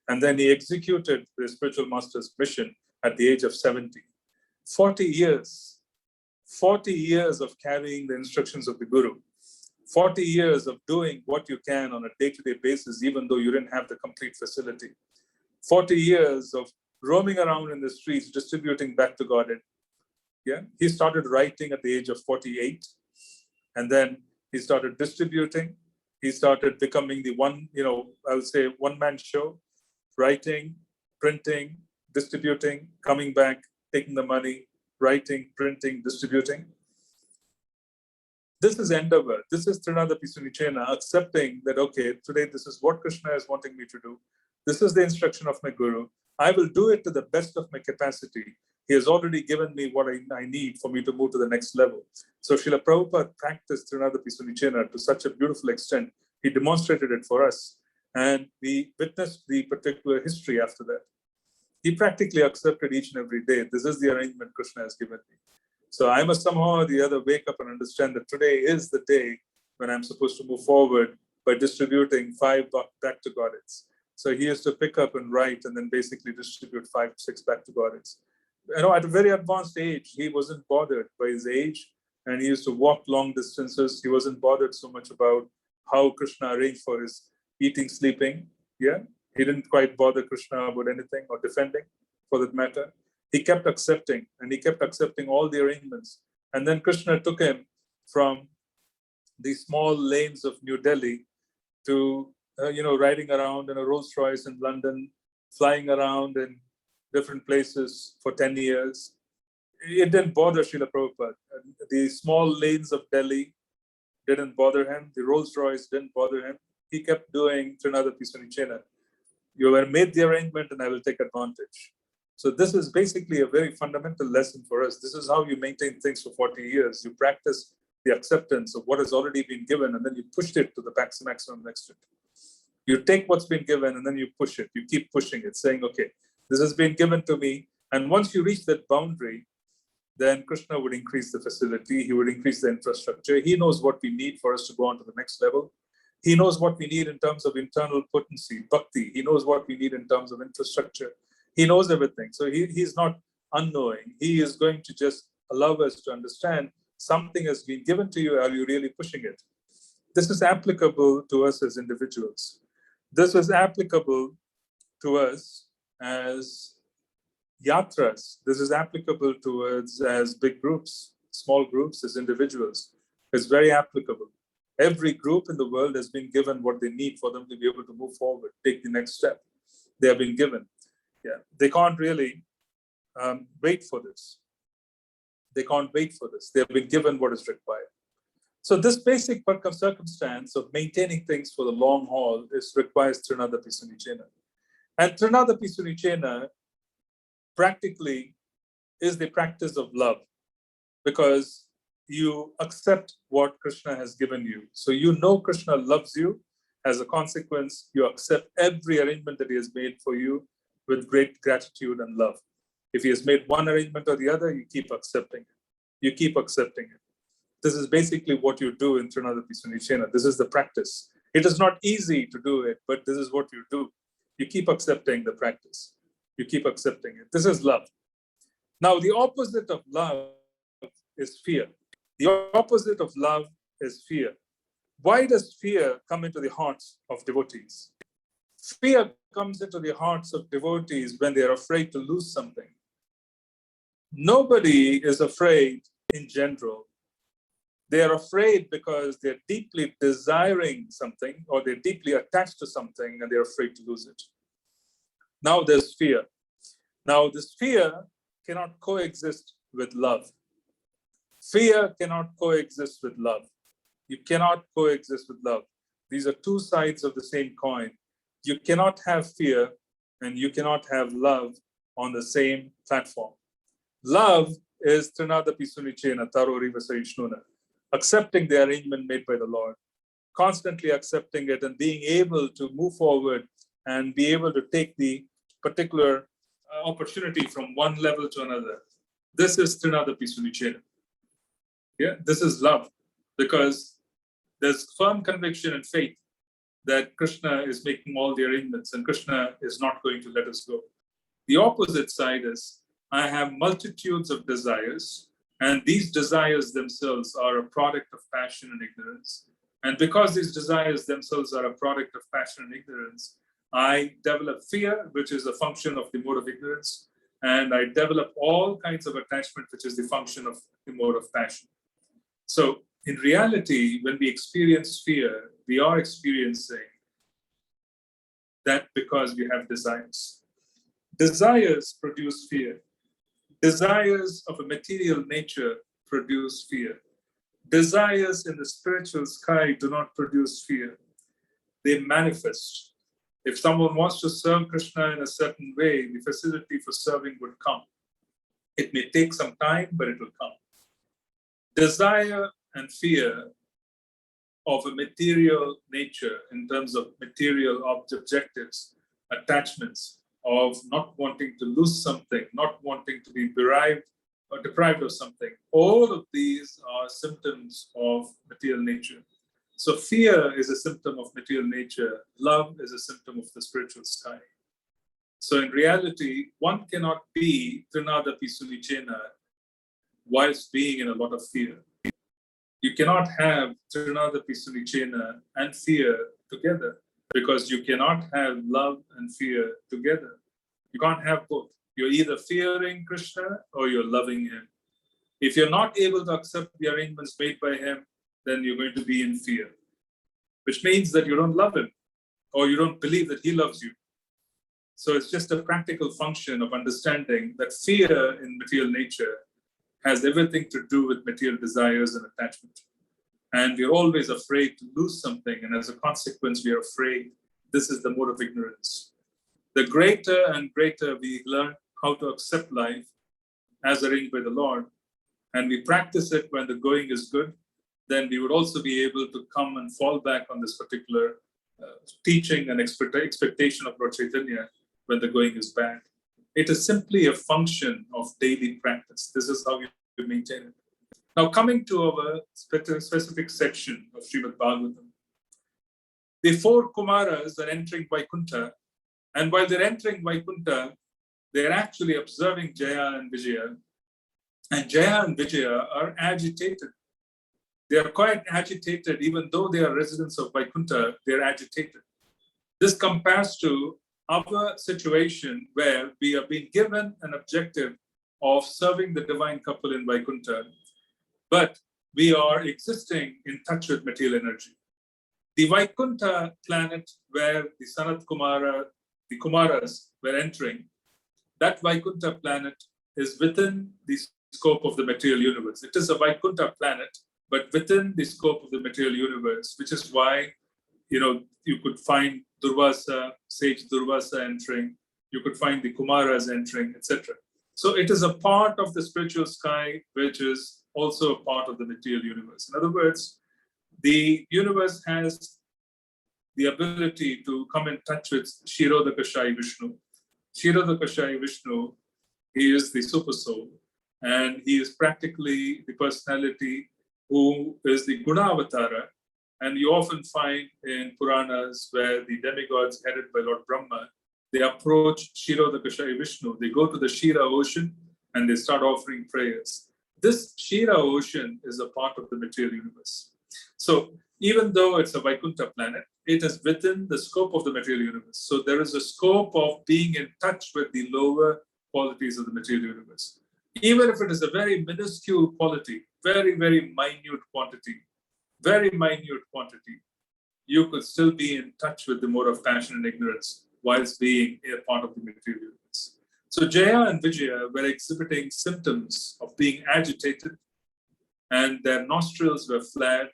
And then he executed the spiritual master's mission at the age of 70. 40 years of carrying the instructions of the Guru. 40 years of doing what you can on a day-to-day basis, even though you didn't have the complete facility. 40 years of roaming around in the streets, distributing back to Godhead. Yeah, he started writing at the age of 48, and then he started distributing. He started becoming the one-man show, writing, printing, distributing, coming back, taking the money, writing, printing, distributing. This is endeavor. This is Trinadapi Sunichena, accepting that, okay, today this is what Krishna is wanting me to do. This is the instruction of my Guru. I will do it to the best of my capacity. He has already given me what I need for me to move to the next level. So Srila Prabhupada practiced Trinadapi Sunichena to such a beautiful extent. He demonstrated it for us. And we witnessed the particular history after that. He practically accepted each and every day. This is the arrangement Krishna has given me. So I must somehow or the other wake up and understand that today is the day when I'm supposed to move forward by distributing 5 back to Godheads. So he used to pick up and write and then basically distribute 5, 6 Bhakti-Gaurits. At a very advanced age, he wasn't bothered by his age, and he used to walk long distances. He wasn't bothered so much about how Krishna arranged for his eating, sleeping. Yeah, he didn't quite bother Krishna about anything or defending, for that matter. He kept accepting, and he kept accepting all the arrangements. And then Krishna took him from the small lanes of New Delhi to, riding around in a Rolls Royce in London, flying around in different places for 10 years. It didn't bother Srila Prabhupada. The small lanes of Delhi didn't bother him. The Rolls Royce didn't bother him. He kept doing Trinadapi Sunichena. You have made the arrangement and I will take advantage. So this is basically a very fundamental lesson for us. This is how you maintain things for 40 years. You practice the acceptance of what has already been given, and then you push it to the maximum extent. You take what's been given and then you push it. You keep pushing it, saying, okay, this has been given to me. And once you reach that boundary, then Krishna would increase the facility. He would increase the infrastructure. He knows what we need for us to go on to the next level. He knows what we need in terms of internal potency, bhakti. He knows what we need in terms of infrastructure. He knows everything. So he's not unknowing. He is going to just allow us to understand something has been given to you. Are you really pushing it? This is applicable to us as individuals. This is applicable to us as yatras. This is applicable to us as big groups, small groups, as individuals. It's very applicable. Every group in the world has been given what they need for them to be able to move forward, take the next step. They have been given. Yeah, they can't really wait for this. They can't wait for this. They have been given what is required. So this basic circumstance of maintaining things for the long haul requires Trinadapi Sunichena. And Trinadapi Sunichena practically is the practice of love, because you accept what Krishna has given you. So you know Krishna loves you. As a consequence, you accept every arrangement that he has made for you with great gratitude and love. If he has made one arrangement or the other, you keep accepting it. You keep accepting it. This is basically what you do in Trinadapi Sunichena. This is the practice. It is not easy to do it, but this is what you do. You keep accepting the practice. You keep accepting it. This is love. Now, the opposite of love is fear. The opposite of love is fear. Why does fear come into the hearts of devotees? Fear comes into the hearts of devotees when they are afraid to lose something. Nobody is afraid in general. They are afraid because they're deeply desiring something, or they're deeply attached to something and they're afraid to lose it. Now there's fear. Now this fear cannot coexist with love. Fear cannot coexist with love. You cannot coexist with love. These are two sides of the same coin. You cannot have fear and you cannot have love on the same platform. Love is Trinadapi Sunichena Tarori Vasaishnuna, accepting the arrangement made by the Lord, constantly accepting it and being able to move forward and be able to take the particular opportunity from one level to another. This is Trinadapi Sunichena. Yeah, this is love, because there's firm conviction and faith that Krishna is making all the arrangements and Krishna is not going to let us go. The opposite side is, I have multitudes of desires, and these desires themselves are a product of passion and ignorance. And because these desires themselves are a product of passion and ignorance, I develop fear, which is a function of the mode of ignorance, and I develop all kinds of attachment, which is the function of the mode of passion. So in reality, when we experience fear, we are experiencing that because we have desires. Desires produce fear. Desires of a material nature produce fear. Desires in the spiritual sky do not produce fear. They manifest. If someone wants to serve Krishna in a certain way, the facility for serving would come. It may take some time, but it will come. Desire and fear of a material nature in terms of material objectives, attachments, of not wanting to lose something, not wanting to be deprived of something. All of these are symptoms of material nature. So fear is a symptom of material nature. Love is a symptom of the spiritual sky. So in reality, one cannot be Trinadapi Sunichena whilst being in a lot of fear. You cannot have Trinadapi Sunichena and fear together, because you cannot have love and fear together. You can't have both. You're either fearing Krishna or you're loving him. If you're not able to accept the arrangements made by him, then you're going to be in fear, which means that you don't love him or you don't believe that he loves you. So it's just a practical function of understanding that fear in material nature has everything to do with material desires and attachment. And we're always afraid to lose something. And as a consequence, we are afraid. This is the mode of ignorance. The greater and greater we learn how to accept life as arranged by the Lord, and we practice it when the going is good, then we would also be able to come and fall back on this particular teaching and expectation of Lord Chaitanya when the going is bad. It is simply a function of daily practice. This is how we maintain it. Now, coming to our specific section of Srimad Bhagavatam, the four Kumaras are entering Vaikuntha, and while they're entering Vaikuntha, they're actually observing Jaya and Vijaya, and Jaya and Vijaya are agitated. They are quite agitated, even though they are residents of Vaikuntha, they're agitated. This compares to our situation where we have been given an objective of serving the divine couple in Vaikuntha, but we are existing in touch with material energy. The Vaikuntha planet where the Sanat Kumara, the Kumaras were entering, that Vaikuntha planet is within the scope of the material universe. It is a Vaikuntha planet, but within the scope of the material universe, which is why, you could find Durvasa, sage Durvasa entering, you could find the Kumaras entering, etc. So it is a part of the spiritual sky, which is also a part of the material universe. In other words, the universe has the ability to come in touch with Kshirodakashayi Vishnu. Kshirodakashayi Vishnu, he is the super soul, and he is practically the personality who is the Guna Avatara. And you often find in Puranas where the demigods headed by Lord Brahma, they approach Kshirodakashayi Vishnu. They go to the Kshira ocean and they start offering prayers. This Kshira ocean is a part of the material universe. So even though it's a Vaikuntha planet, it is within the scope of the material universe. So there is a scope of being in touch with the lower qualities of the material universe. Even if it is a very minuscule quality, very, very minute quantity, you could still be in touch with the mode of passion and ignorance whilst being a part of the material universe. So Jaya and Vijaya were exhibiting symptoms of being agitated, and their nostrils were flared,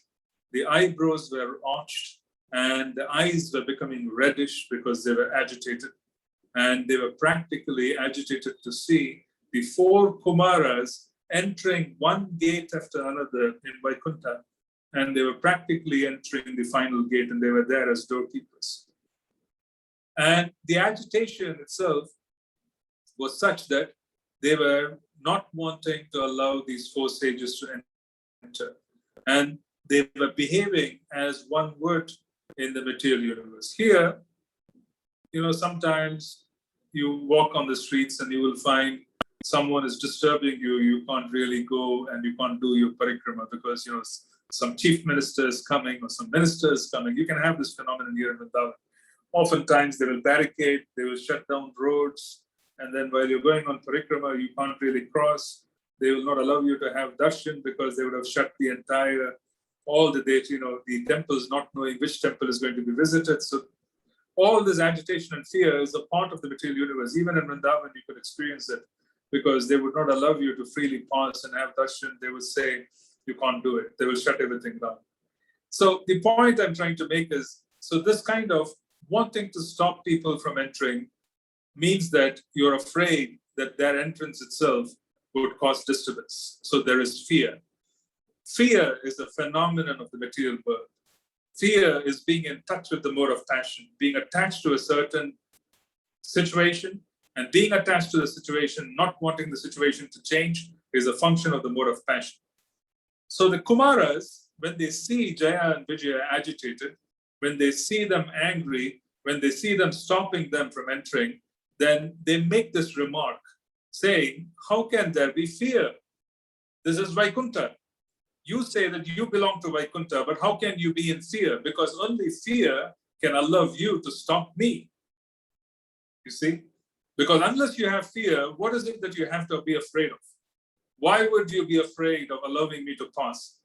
the eyebrows were arched, and the eyes were becoming reddish because they were agitated. And they were practically agitated to see the four Kumaras entering one gate after another in Vaikuntha. And they were practically entering the final gate, and they were there as doorkeepers. And the agitation itself was such that they were not wanting to allow these four sages to enter. And they were behaving as one would in the material universe. Here, sometimes you walk on the streets and you will find someone is disturbing you. You can't really go and you can't do your parikrama because, some chief minister is coming or some minister is coming. You can have this phenomenon here in Vrindavan. Oftentimes they will barricade, they will shut down roads, and then while you're going on parikrama, you can't really cross. They will not allow you to have darshan because they would have shut the entire, all the days, the temples, not knowing which temple is going to be visited. So all this agitation and fear is a part of the material universe. Even in Vrindavan, you could experience it because they would not allow you to freely pass and have darshan. They would say, you can't do it. They will shut everything down. So the point I'm trying to make is, so this kind of wanting to stop people from entering means that you're afraid that their entrance itself would cause disturbance. So there is fear. Fear is a phenomenon of the material world. Fear is being in touch with the mode of passion, being attached to a certain situation, and being attached to the situation, not wanting the situation to change, is a function of the mode of passion. So the Kumaras, when they see Jaya and Vijaya agitated, when they see them angry, when they see them stopping them from entering, then they make this remark saying, how can there be fear? This is Vaikuntha. You say that you belong to Vaikuntha, but how can you be in fear? Because only fear can allow you to stop me. You see? Because unless you have fear, what is it that you have to be afraid of? Why would you be afraid of allowing me to pass?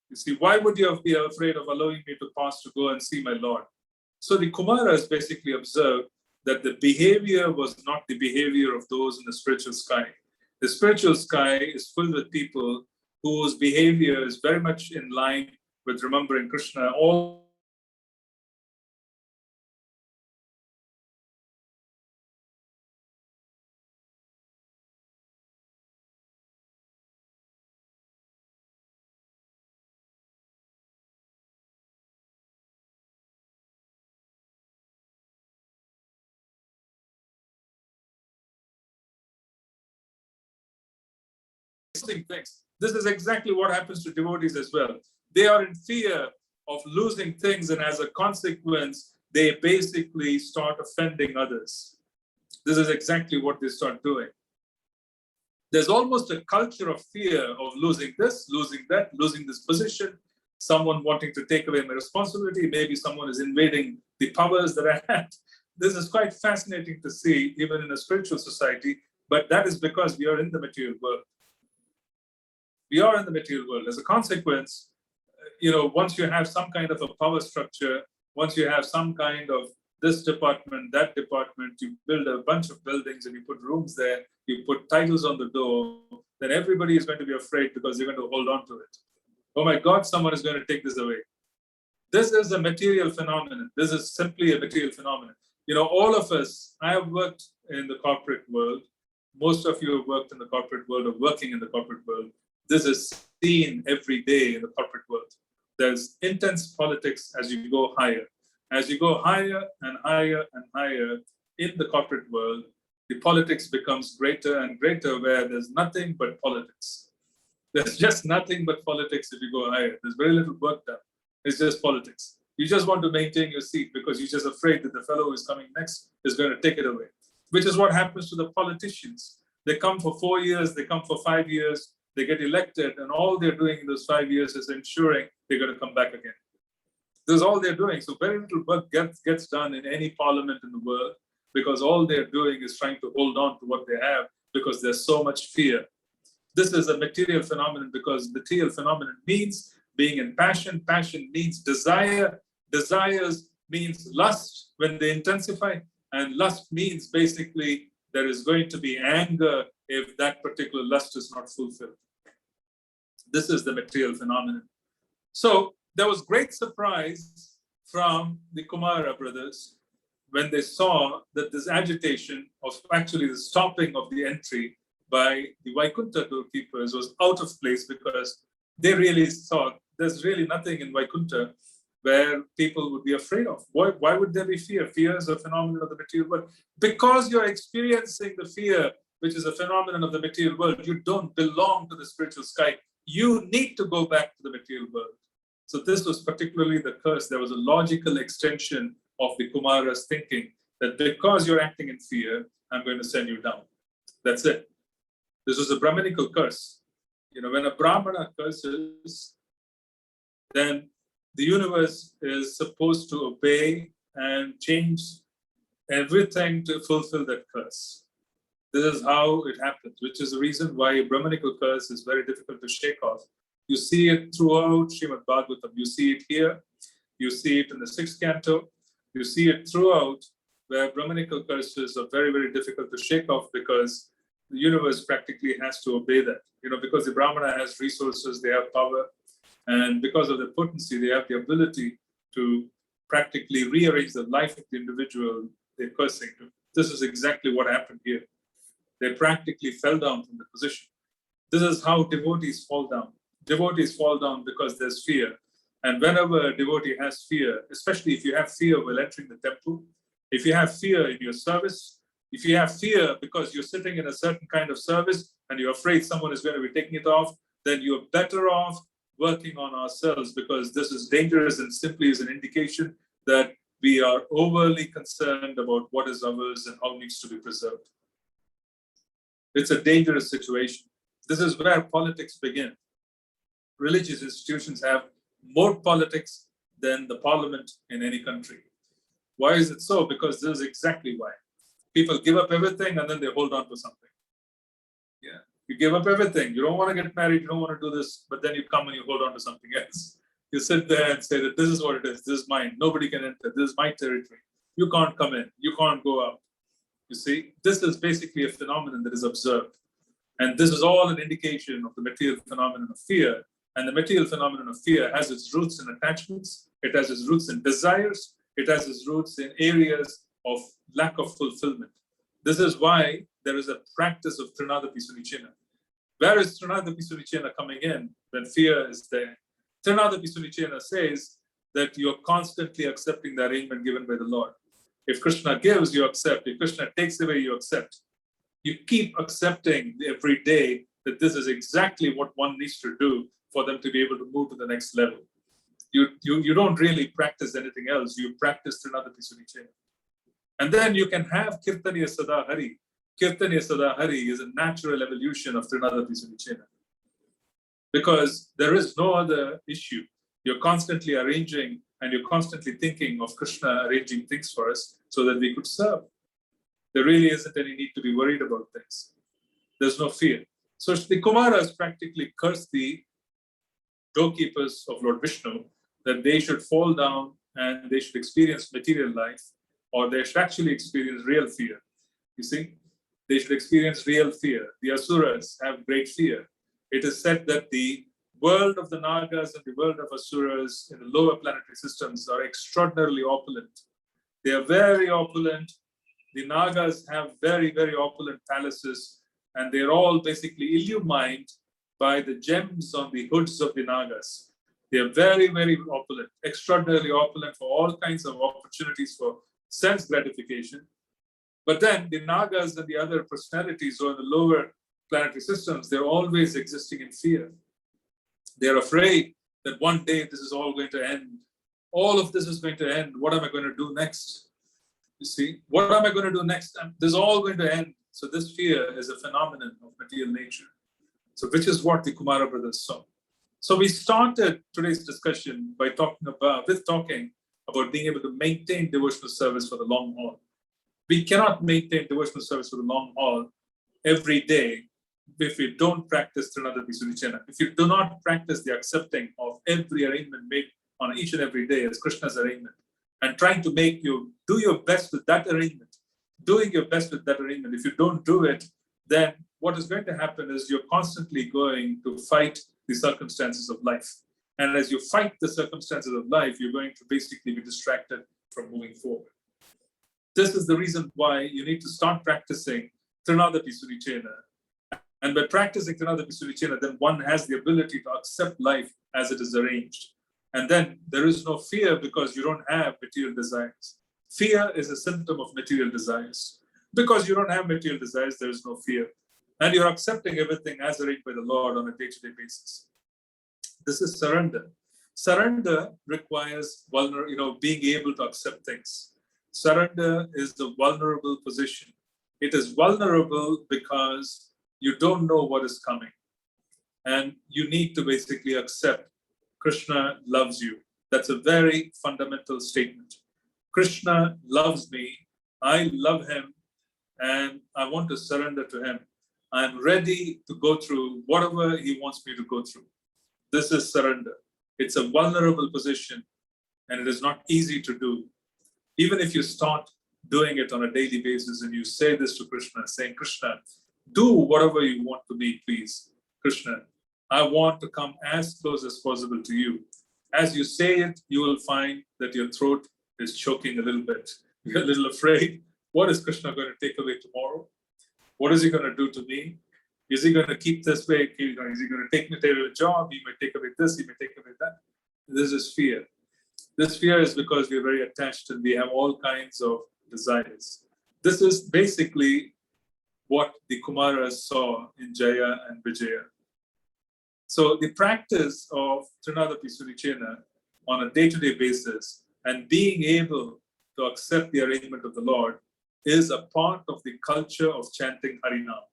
You see, why would you be afraid of allowing me to pass to go and see my Lord? So the Kumaras basically observed that the behavior was not the behavior of those in the spiritual sky. The spiritual sky is filled with people whose behavior is very much in line with remembering Krishna. All things. This is exactly what happens to devotees as well. They are in fear of losing things, and as a consequence, they basically start offending others. This is exactly what they start doing. There's almost a culture of fear of losing this, losing that, losing this position, someone wanting to take away my responsibility, maybe someone is invading the powers that I had. This is quite fascinating to see, even in a spiritual society, but that is because we are in the material world. We are in the material world. As a consequence, once you have some kind of a power structure, once you have some kind of this department, that department, you build a bunch of buildings and you put rooms there, you put titles on the door, then everybody is going to be afraid because they're going to hold on to it. Oh my God, someone is going to take this away. This is a material phenomenon. This is simply a material phenomenon. All of us, I have worked in the corporate world. Most of you have worked in the corporate world or working in the corporate world. This is seen every day in the corporate world. There's intense politics as you go higher. As you go higher and higher and higher in the corporate world, the politics becomes greater and greater, where there's nothing but politics. There's just nothing but politics if you go higher. There's very little work done. It's just politics. You just want to maintain your seat because you're just afraid that the fellow who is coming next is going to take it away, which is what happens to the politicians. They come for 4 years, they come for 5 years, they get elected, and all they're doing in those 5 years is ensuring they're going to come back again. This is all they're doing. So very little work gets done in any parliament in the world, because all they're doing is trying to hold on to what they have because there's so much fear. This is a material phenomenon because material phenomenon means being in passion. Passion means desire. Desires means lust when they intensify. And lust means basically there is going to be anger if that particular lust is not fulfilled. This is the material phenomenon. So there was great surprise from the Kumara brothers when they saw that this agitation of actually the stopping of the entry by the Vaikuntha doorkeepers was out of place, because they really thought there's really nothing in Vaikuntha where people would be afraid of. Why would there be fear? Fear is a phenomenon of the material world. Because you're experiencing the fear, which is a phenomenon of the material world, you don't belong to the spiritual sky. You need to go back to the material world. So this was particularly the curse. There was a logical extension of the Kumara's thinking that because you're acting in fear, I'm going to send you down. That's it. This was a Brahminical curse. When a Brahmana curses, then the universe is supposed to obey and change everything to fulfill that curse. This is how it happens, which is the reason why a Brahminical curse is very difficult to shake off. You see it throughout Srimad Bhagavatam. You see it here. You see it in the 6th canto. You see it throughout, where Brahminical curses are very, very difficult to shake off, because the universe practically has to obey that. Because the Brahmana has resources, they have power, and because of their potency, they have the ability to practically rearrange the life of the individual they're cursing to. This is exactly what happened here. They practically fell down from the position. This is how devotees fall down. Devotees fall down because there's fear. And whenever a devotee has fear, especially if you have fear while entering the temple, if you have fear in your service, if you have fear because you're sitting in a certain kind of service and you're afraid someone is going to be taking it off, then you're better off working on ourselves, because this is dangerous and simply is an indication that we are overly concerned about what is ours and how it needs to be preserved. It's a dangerous situation. This is where politics begin. Religious institutions have more politics than the parliament in any country. Why is it so? Because this is exactly why. People give up everything and then they hold on to something. Yeah. You give up everything. You don't want to get married. You don't want to do this. But then you come and you hold on to something else. You sit there and say that this is what it is. This is mine. Nobody can enter. This is my territory. You can't come in. You can't go out. You see, this is basically a phenomenon that is observed. And this is all an indication of the material phenomenon of fear. And the material phenomenon of fear has its roots in attachments. It has its roots in desires. It has its roots in areas of lack of fulfillment. This is why there is a practice of Trinadapi Sunicina. Where is Trinadapi Sunicina coming in when fear is there? Trinadapi Sunicina says that you're constantly accepting the arrangement given by the Lord. If Krishna gives, you accept. If Krishna takes away, you accept. You keep accepting every day that this is exactly what one needs to do for them to be able to move to the next level. You don't really practice anything else. You practice Trinadapi Sunicina. And then you can have Kirtaniya Sada Hari. Kirtaniya Sada Hari is a natural evolution of Trinadapi Sunicina. Because there is no other issue. You're constantly arranging and you're constantly thinking of Krishna arranging things for us so that we could serve. There really isn't any need to be worried about things. There's no fear. So the Kumaras practically cursed the doorkeepers of Lord Vishnu that they should fall down and they should experience material life, or they should actually experience real fear. You see, they should experience real fear. The Asuras have great fear. It is said that the world of the Nagas and the world of Asuras in the lower planetary systems are extraordinarily opulent. They are very opulent. The Nagas have very, very opulent palaces, and they're all basically illumined by the gems on the hoods of the Nagas. They are very, very opulent, extraordinarily opulent for all kinds of opportunities for sense gratification. But then the Nagas and the other personalities who are in the lower planetary systems, they're always existing in fear. They're afraid that one day this is all going to end. All of this is going to end. What am I going to do next? You see, what am I going to do next? This is all going to end. So this fear is a phenomenon of material nature. So which is what the Kumara brothers saw. So we started today's discussion by talking about being able to maintain devotional service for the long haul. We cannot maintain devotional service for the long haul every day if we don't practice Trinadapi Sunicina. If you do not practice the accepting of every arrangement made on each and every day as Krishna's arrangement, and trying to make you do your best with that arrangement, doing your best with that arrangement, if you don't do it, then what is going to happen is you're constantly going to fight the circumstances of life. And as you fight the circumstances of life, you're going to basically be distracted from moving forward. This is the reason why you need to start practicing Trinadapi Sunicina. And by practicing Trinadapi Sunicina, then one has the ability to accept life as it is arranged. And then there is no fear because you don't have material desires. Fear is a symptom of material desires. Because you don't have material desires, there is no fear. And you're accepting everything as arranged by the Lord on a day-to-day basis. This is surrender. Surrender requires being able to accept things. Surrender is the vulnerable position. It is vulnerable because you don't know what is coming. And you need to basically accept Krishna loves you. That's a very fundamental statement. Krishna loves me. I love him. And I want to surrender to him. I'm ready to go through whatever he wants me to go through. This is surrender. It's a vulnerable position, and it is not easy to do. Even if you start doing it on a daily basis and you say this to Krishna, saying, Krishna, do whatever you want to be, please. Krishna, I want to come as close as possible to you. As you say it, you will find that your throat is choking a little bit. You're a little afraid. What is Krishna going to take away tomorrow? What is he going to do to me? Is he going to keep this way? Is he going to take me to a job? He may take away this, he may take away that. This is fear. This fear is because we're very attached and we have all kinds of desires. This is basically what the Kumaras saw in Jaya and Vijaya. So the practice of Trinadapi Sunichena on a day-to-day basis and being able to accept the arrangement of the Lord is a part of the culture of chanting Harinam.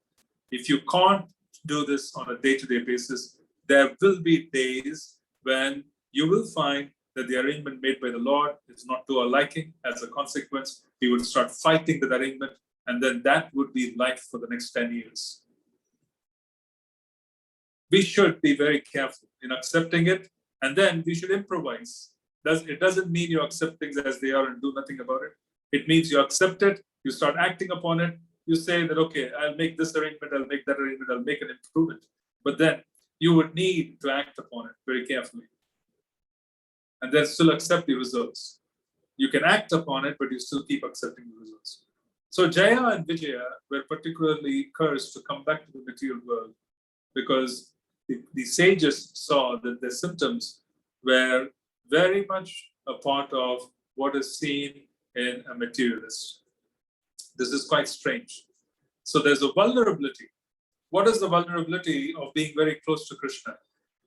If you can't do this on a day-to-day basis, there will be days when you will find that the arrangement made by the Lord is not to our liking. As a consequence, we would start fighting that arrangement, and then that would be life for the next 10 years. We should be very careful in accepting it, and then we should improvise. It doesn't mean you accept things as they are and do nothing about it. It means you accept it, you start acting upon it, you say that, okay, I'll make this arrangement, I'll make that arrangement, I'll make an improvement. But then you would need to act upon it very carefully. And then still accept the results. You can act upon it, but you still keep accepting the results. So Jaya and Vijaya were particularly cursed to come back to the material world because the sages saw that their symptoms were very much a part of what is seen in a materialist. This is quite strange. So there's a vulnerability. What is the vulnerability of being very close to Krishna?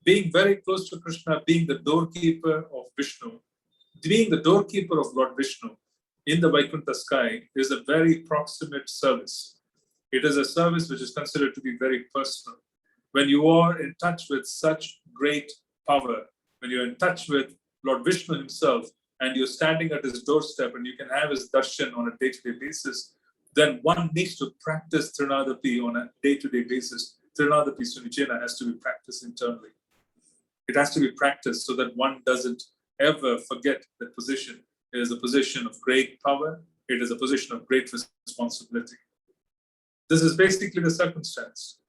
Being very close to Krishna, being the doorkeeper of Vishnu, being the doorkeeper of Lord Vishnu in the Vaikuntha sky is a very proximate service. It is a service which is considered to be very personal. When you are in touch with such great power, when you're in touch with Lord Vishnu himself, and you're standing at his doorstep and you can have his darshan on a day-to-day basis, then one needs to practice Trinadapi on a day-to-day basis. Trinadapi Sunichena has to be practiced internally. It has to be practiced so that one doesn't ever forget that position. It is a position of great power. It is a position of great responsibility. This is basically the circumstance.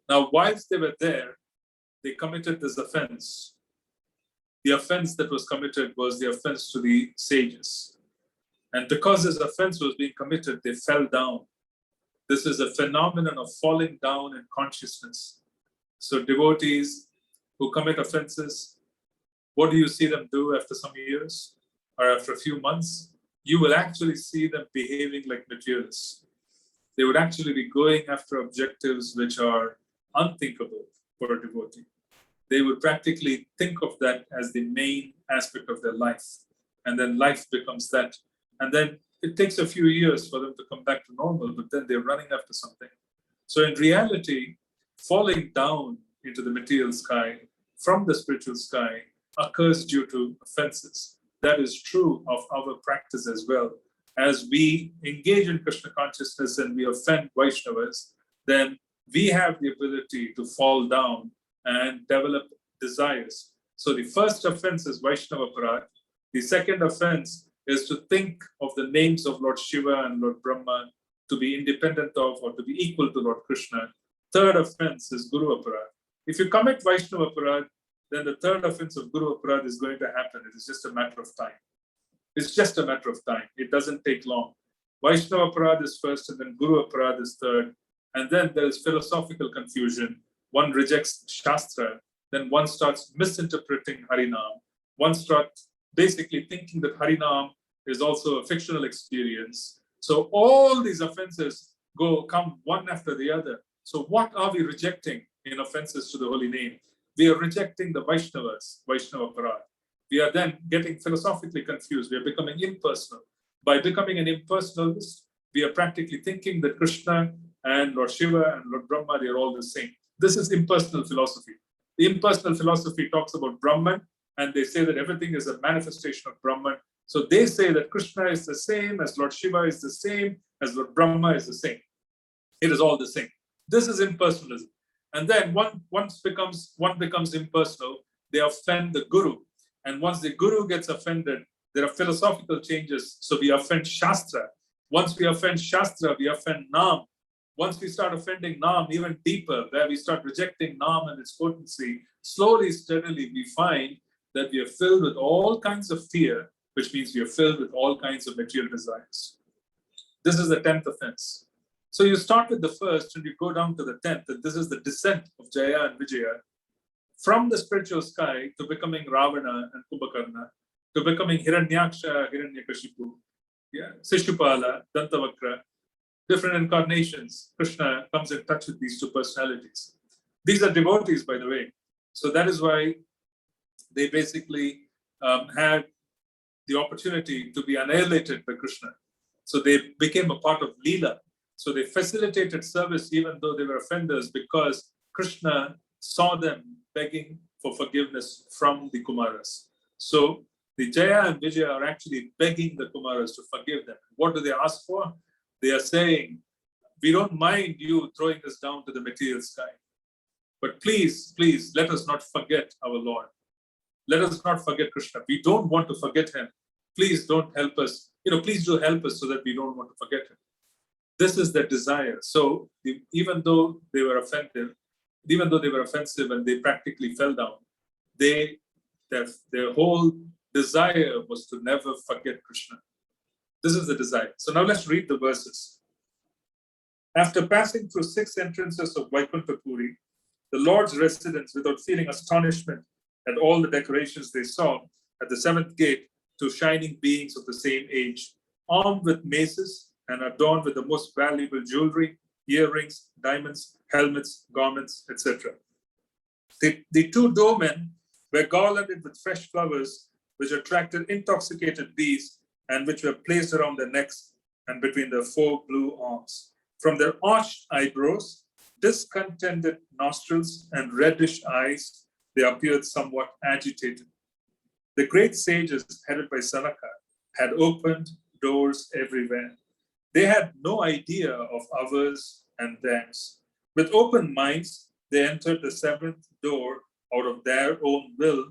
Now, whilst they were there, they committed this offense. The offense that was committed was the offense to the sages. And because this offense was being committed, they fell down. This is a phenomenon of falling down in consciousness. So devotees who commit offenses, what do you see them do after some years or after a few months? You will actually see them behaving like materialists. They would actually be going after objectives which are unthinkable for a devotee. They would practically think of that as the main aspect of their life. And then life becomes that. And then it takes a few years for them to come back to normal, but then they're running after something. So in reality, falling down into the material sky from the spiritual sky occurs due to offenses. That is true of our practice as well. As we engage in Krishna consciousness and we offend Vaishnavas, then we have the ability to fall down and develop desires. So the first offense is Vaishnava Parad. The second offense is to think of the names of Lord Shiva and Lord Brahma to be independent of or to be equal to Lord Krishna. Third offense is Guru Aparad. If you commit Vaishnava Aparad, then the third offense of Guru Aparad is going to happen. It is just a matter of time. It's just a matter of time. It doesn't take long. Vaishnava Aparad is first, and then Guru Aparad is third. And then there is philosophical confusion. One rejects Shastra, then one starts misinterpreting Harinam. One starts basically thinking that Harinam is also a fictional experience. So all these offenses come one after the other. So what are we rejecting in offenses to the holy name? We are rejecting the Vaishnavas, Vaishnava Parad. We are then getting philosophically confused. We are becoming impersonal. By becoming an impersonalist, we are practically thinking that Krishna and Lord Shiva and Lord Brahma, they are all the same. This is impersonal philosophy. The impersonal philosophy talks about Brahman, and they say that everything is a manifestation of Brahman. So they say that Krishna is the same, as Lord Shiva is the same, as Lord Brahma is the same. It is all the same. This is impersonalism. And then one becomes impersonal, they offend the Guru. And once the Guru gets offended, there are philosophical changes. So we offend Shastra. Once we offend Shastra, we offend Nam. Once we start offending Nam even deeper, where we start rejecting Nam and its potency, slowly, steadily, we find that we are filled with all kinds of fear, which means we are filled with all kinds of material desires. This is the 10th offense. So you start with the first and you go down to the 10th, and this is the descent of Jaya and Vijaya from the spiritual sky to becoming Ravana and Kumbhakarna, to becoming Hiranyaksha, Hiranyakashipu, Sishupala, Dantavakra, different incarnations. Krishna comes in touch with these two personalities. These are devotees, by the way. So that is why they basically had the opportunity to be annihilated by Krishna. So they became a part of Leela. So they facilitated service even though they were offenders, because Krishna saw them begging for forgiveness from the Kumaras. So the Jaya and Vijaya are actually begging the Kumaras to forgive them. What do they ask for? They are saying, we don't mind you throwing us down to the material sky, but please, please let us not forget our Lord. Let us not forget Krishna. We don't want to forget him. Please don't help us. Please do help us so that we don't want to forget him. This is their desire. So even though they were offensive and they practically fell down, their whole desire was to never forget Krishna. This is the desire. So now let's read the verses. After passing through 6 entrances of Vaikuntha Puri, the Lord's residents, without feeling astonishment at all the decorations they saw at the 7th gate, to shining beings of the same age, armed with maces and adorned with the most valuable jewelry, earrings, diamonds, helmets, garments, etc. The 2 doormen were garlanded with fresh flowers, which attracted intoxicated bees and which were placed around their necks and between their 4 blue arms. From their arched eyebrows, discontented nostrils, and reddish eyes, they appeared somewhat agitated. The great sages, headed by Sanaka, had opened doors everywhere. They had no idea of ours and theirs. With open minds, they entered the 7th door out of their own will,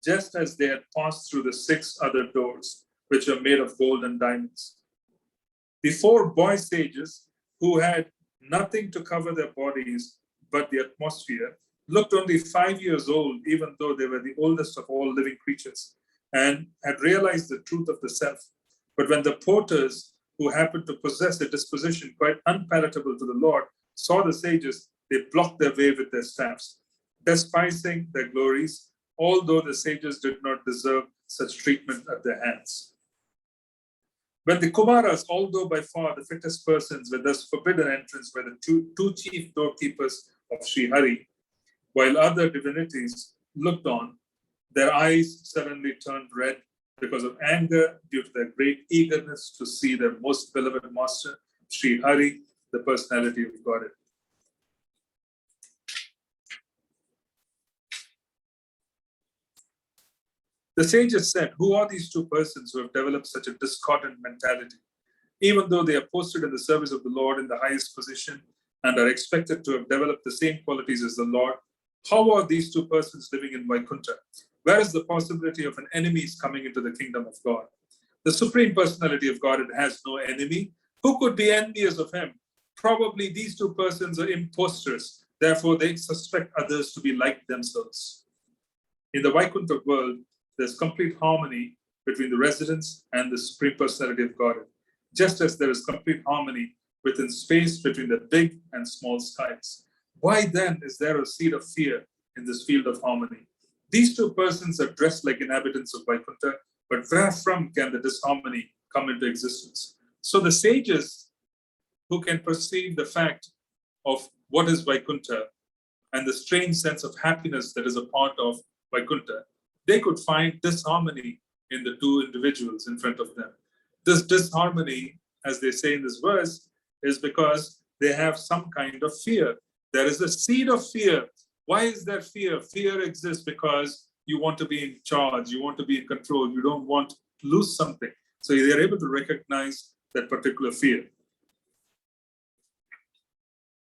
just as they had passed through the 6 other doors, which were made of gold and diamonds. The 4 boy sages, who had nothing to cover their bodies but the atmosphere, looked only 5 years old, even though they were the oldest of all living creatures, and had realized the truth of the self. But when the porters, who happened to possess a disposition quite unpalatable to the Lord, saw the sages, they blocked their way with their staffs, despising their glories, although the sages did not deserve such treatment at their hands. When the Kumaras, although by far the fittest persons, were thus forbidden entrance by the two chief doorkeepers of Sri Hari, while other divinities looked on, their eyes suddenly turned red because of anger due to their great eagerness to see their most beloved master, Sri Hari, the personality of Godhead. The sages said, who are these 2 persons who have developed such a discordant mentality? Even though they are posted in the service of the Lord in the highest position and are expected to have developed the same qualities as the Lord, how are these 2 persons living in Vaikuntha? Where is the possibility of an enemy coming into the kingdom of God? The Supreme Personality of Godhead has no enemy. Who could be envious of him? Probably these 2 persons are impostors. Therefore, they suspect others to be like themselves. In the Vaikuntha world, there's complete harmony between the residents and the Supreme Personality of Godhead, just as there is complete harmony within space between the big and small skies. Why then is there a seed of fear in this field of harmony? These 2 persons are dressed like inhabitants of Vaikuntha, but where from can the disharmony come into existence? So the sages who can perceive the fact of what is Vaikuntha and the strange sense of happiness that is a part of Vaikuntha, they could find disharmony in the 2 individuals in front of them. This disharmony, as they say in this verse, is because they have some kind of fear. There is a seed of fear. Why is there fear? Fear exists because you want to be in charge, you want to be in control, you don't want to lose something. So they are able to recognize that particular fear.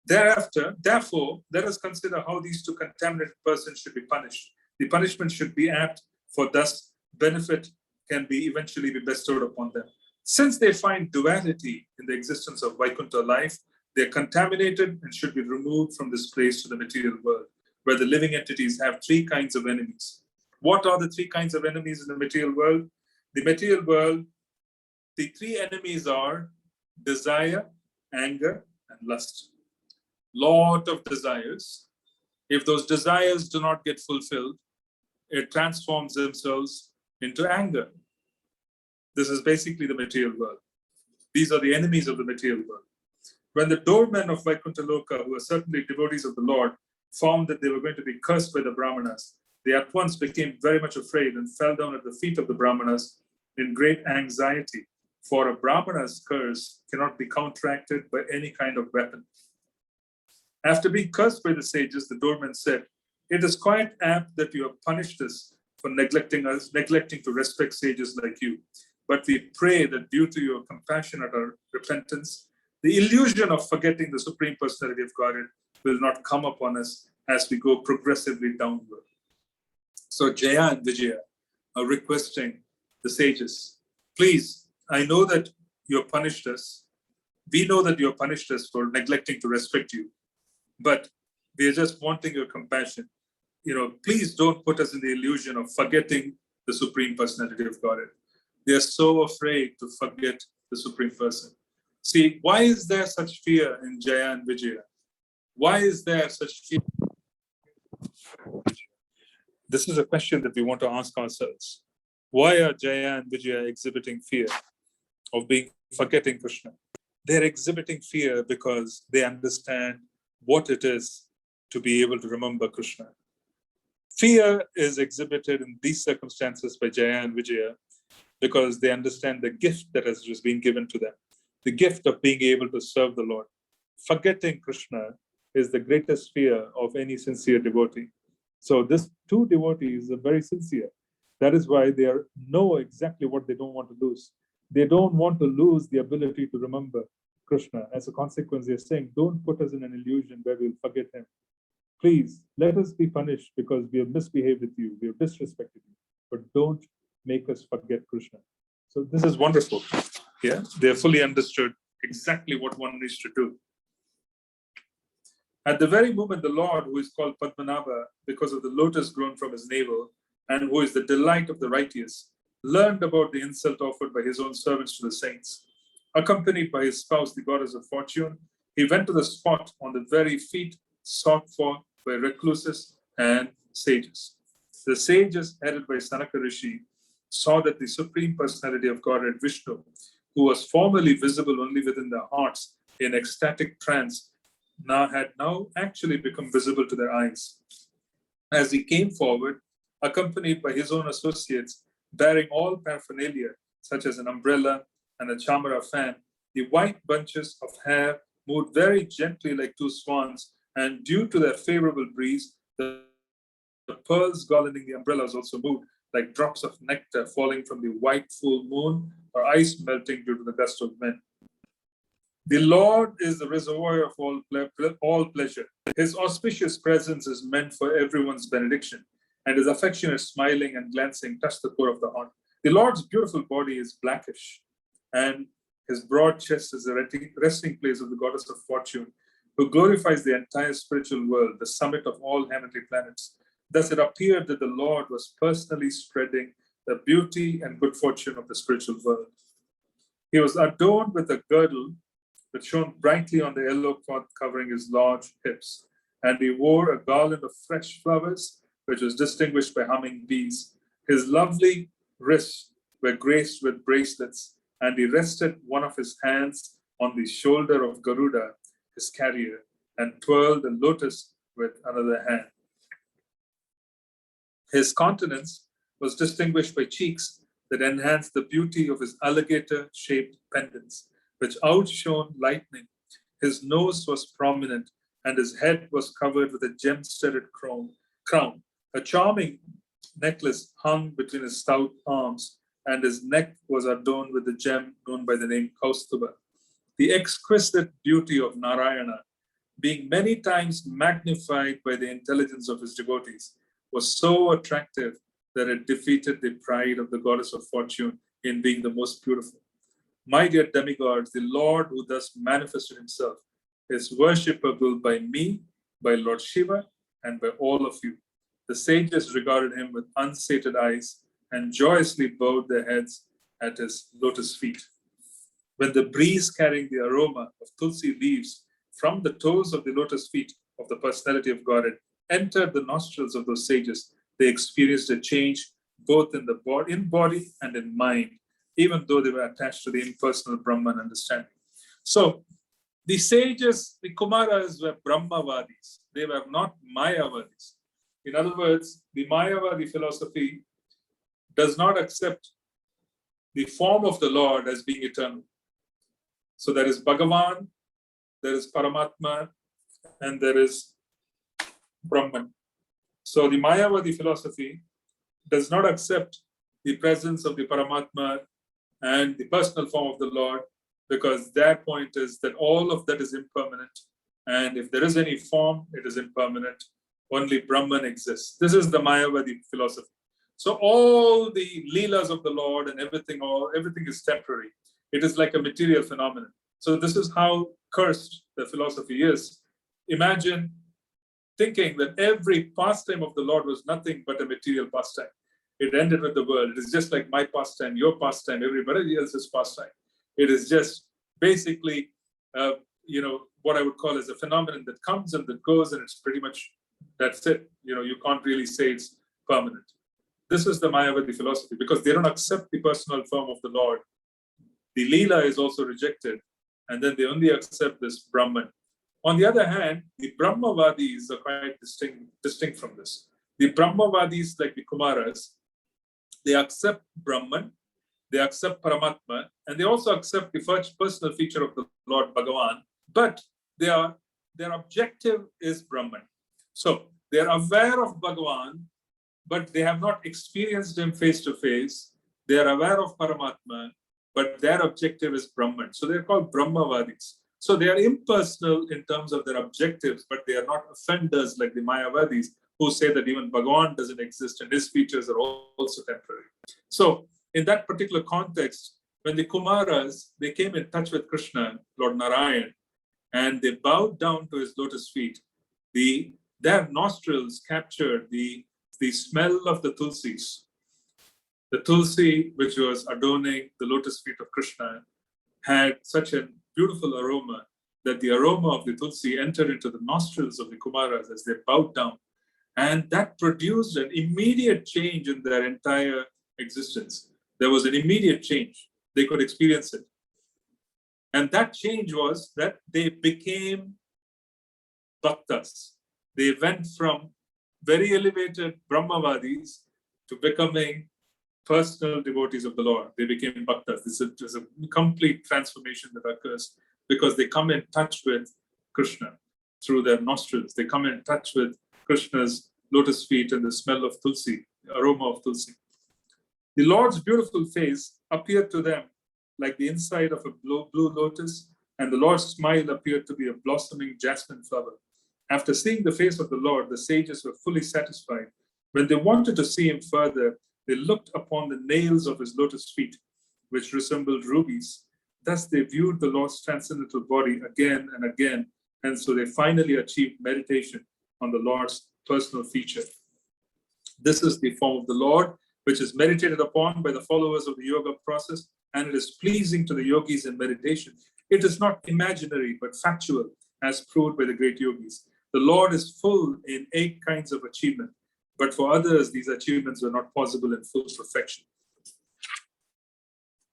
Therefore, let us consider how these 2 contaminated persons should be punished. The punishment should be apt, for thus benefit can be eventually be bestowed upon them. Since they find duality in the existence of Vaikuntha life, they are contaminated and should be removed from this place to the material world, where the living entities have 3 kinds of enemies. What are the 3 kinds of enemies in the material world? The material world, the 3 enemies are desire, anger, and lust. Lot of desires. If those desires do not get fulfilled, it transforms themselves into anger. This is basically the material world. These are the enemies of the material world. When the doormen of Vaikuntha Loka, who are certainly devotees of the Lord, found that they were going to be cursed by the Brahmanas, they at once became very much afraid and fell down at the feet of the Brahmanas in great anxiety. For a Brahmana's curse cannot be counteracted by any kind of weapon. After being cursed by the sages, the doorman said, "It is quite apt that you have punished us for neglecting to respect sages like you. But we pray that due to your compassion and our repentance, the illusion of forgetting the Supreme Personality of Godhead will not come upon us as we go progressively downward." So Jaya and Vijaya are requesting the sages, please, I know that you have punished us. We know that you have punished us for neglecting to respect you, but we are just wanting your compassion. Please don't put us in the illusion of forgetting the Supreme Personality of Godhead. They are so afraid to forget the Supreme Person. See, why is there such fear in Jaya and Vijaya? Why is there such fear? This is a question that we want to ask ourselves. Why are Jaya and Vijaya exhibiting fear of forgetting Krishna? They're exhibiting fear because they understand what it is to be able to remember Krishna. Fear is exhibited in these circumstances by Jaya and Vijaya because they understand the gift that has just been given to them, the gift of being able to serve the Lord. Forgetting Krishna is the greatest fear of any sincere devotee. So these two devotees are very sincere. That is why they know exactly what they don't want to lose. They don't want to lose the ability to remember Krishna. As a consequence, they're saying, don't put us in an illusion where we'll forget him. Please, let us be punished because we have misbehaved with you, we have disrespected you, but don't make us forget Krishna. So this is wonderful. Yeah, they have fully understood exactly what one needs to do. At the very moment, the Lord, who is called Padmanabha because of the lotus grown from his navel, and who is the delight of the righteous, learned about the insult offered by his own servants to the saints. Accompanied by his spouse, the goddess of fortune, he went to the spot on the very feet sought for by recluses and sages. The sages, headed by Sanaka Rishi, saw that the Supreme Personality of Godhead, Vishnu, who was formerly visible only within their hearts in ecstatic trance, had now actually become visible to their eyes. As he came forward, accompanied by his own associates, bearing all paraphernalia, such as an umbrella and a chamara fan, the white bunches of hair moved very gently like two swans, and due to their favorable breeze, the pearls garlanding the umbrellas also moved like drops of nectar falling from the white full moon or ice melting due to the gust of wind. The Lord is the reservoir of all pleasure. His auspicious presence is meant for everyone's benediction, and his affectionate smiling and glancing touch the core of the heart. The Lord's beautiful body is blackish, and his broad chest is the resting place of the goddess of fortune, who glorifies the entire spiritual world, the summit of all heavenly planets. Thus it appeared that the Lord was personally spreading the beauty and good fortune of the spiritual world. He was adorned with a girdle that shone brightly on the yellow cloth covering his large hips, and he wore a garland of fresh flowers, which was distinguished by humming bees. His lovely wrists were graced with bracelets, and he rested one of his hands on the shoulder of Garuda, his carrier, and twirled the lotus with another hand. His countenance was distinguished by cheeks that enhanced the beauty of his alligator-shaped pendants, which outshone lightning. His nose was prominent, and his head was covered with a gem-studded crown. A charming necklace hung between his stout arms, and his neck was adorned with the gem known by the name Kaustuba. The exquisite beauty of Narayana, being many times magnified by the intelligence of his devotees, was so attractive that it defeated the pride of the goddess of fortune in being the most beautiful. My dear demigods, the Lord who thus manifested himself is worshipable by me, by Lord Shiva, and by all of you. The sages regarded him with unsated eyes and joyously bowed their heads at his lotus feet. When the breeze carrying the aroma of tulsi leaves from the toes of the lotus feet of the personality of Godhead entered the nostrils of those sages, they experienced a change both in body and in mind, even though they were attached to the impersonal Brahman understanding. So, The sages, the Kumaras, were Brahmavadis. They were not Mayavadis. In other words, the Mayavadi philosophy does not accept the form of the Lord as being eternal. So there is Bhagavan, there is Paramatma, and there is Brahman. So the Mayavadi philosophy does not accept the presence of the Paramatma and the personal form of the Lord, because their point is that all of that is impermanent. And if there is any form, it is impermanent. Only Brahman exists. This is the Mayavadi philosophy. So all the leelas of the Lord and everything is temporary. It is like a material phenomenon. So this is how cursed the philosophy is. Imagine thinking that every pastime of the Lord was nothing but a material pastime. It ended with the world. It is just like my pastime, your pastime, everybody else's pastime. It is just basically, what I would call as a phenomenon that comes and that goes, and it's pretty much, that's it. You can't really say it's permanent. This is the Mayavadi philosophy, because they don't accept the personal form of the Lord. The Leela is also rejected, and then they only accept this Brahman. On the other hand, the Brahmavadis are quite distinct from this. The Brahmavadis, like the Kumaras, they accept Brahman, they accept Paramatma, and they also accept the first personal feature of the Lord Bhagavan, but their objective is Brahman. So they are aware of Bhagavan, but they have not experienced him face to face. They are aware of Paramatma, but their objective is Brahman. So they're called Brahmavadis. So they are impersonal in terms of their objectives, but they are not offenders like the Mayavadis, who say that even Bhagavan doesn't exist and his features are also temporary. So in that particular context, when the Kumaras, they came in touch with Krishna, Lord Narayan, and they bowed down to his lotus feet, their nostrils captured the smell of the tulsis. The tulsi, which was adorning the lotus feet of Krishna, had such a beautiful aroma that the aroma of the tulsi entered into the nostrils of the Kumaras as they bowed down. And that produced an immediate change in their entire existence. There was an immediate change. They could experience it. And that change was that they became bhaktas. They went from very elevated Brahmavadis to becoming personal devotees of the Lord. They became bhaktas. This is a complete transformation that occurs because they come in touch with Krishna through their nostrils. They come in touch with Krishna's lotus feet and the smell of tulsi, the aroma of tulsi. The Lord's beautiful face appeared to them like the inside of a blue lotus, and the Lord's smile appeared to be a blossoming jasmine flower. After seeing the face of the Lord, the sages were fully satisfied. When they wanted to see him further, they looked upon the nails of his lotus feet, which resembled rubies. Thus they viewed the Lord's transcendental body again and again, and so they finally achieved meditation on the Lord's personal feature. This is the form of the Lord, which is meditated upon by the followers of the yoga process, and it is pleasing to the yogis in meditation. It is not imaginary, but factual, as proved by the great yogis. The Lord is full in 8 kinds of achievement, but for others, these achievements were not possible in full perfection.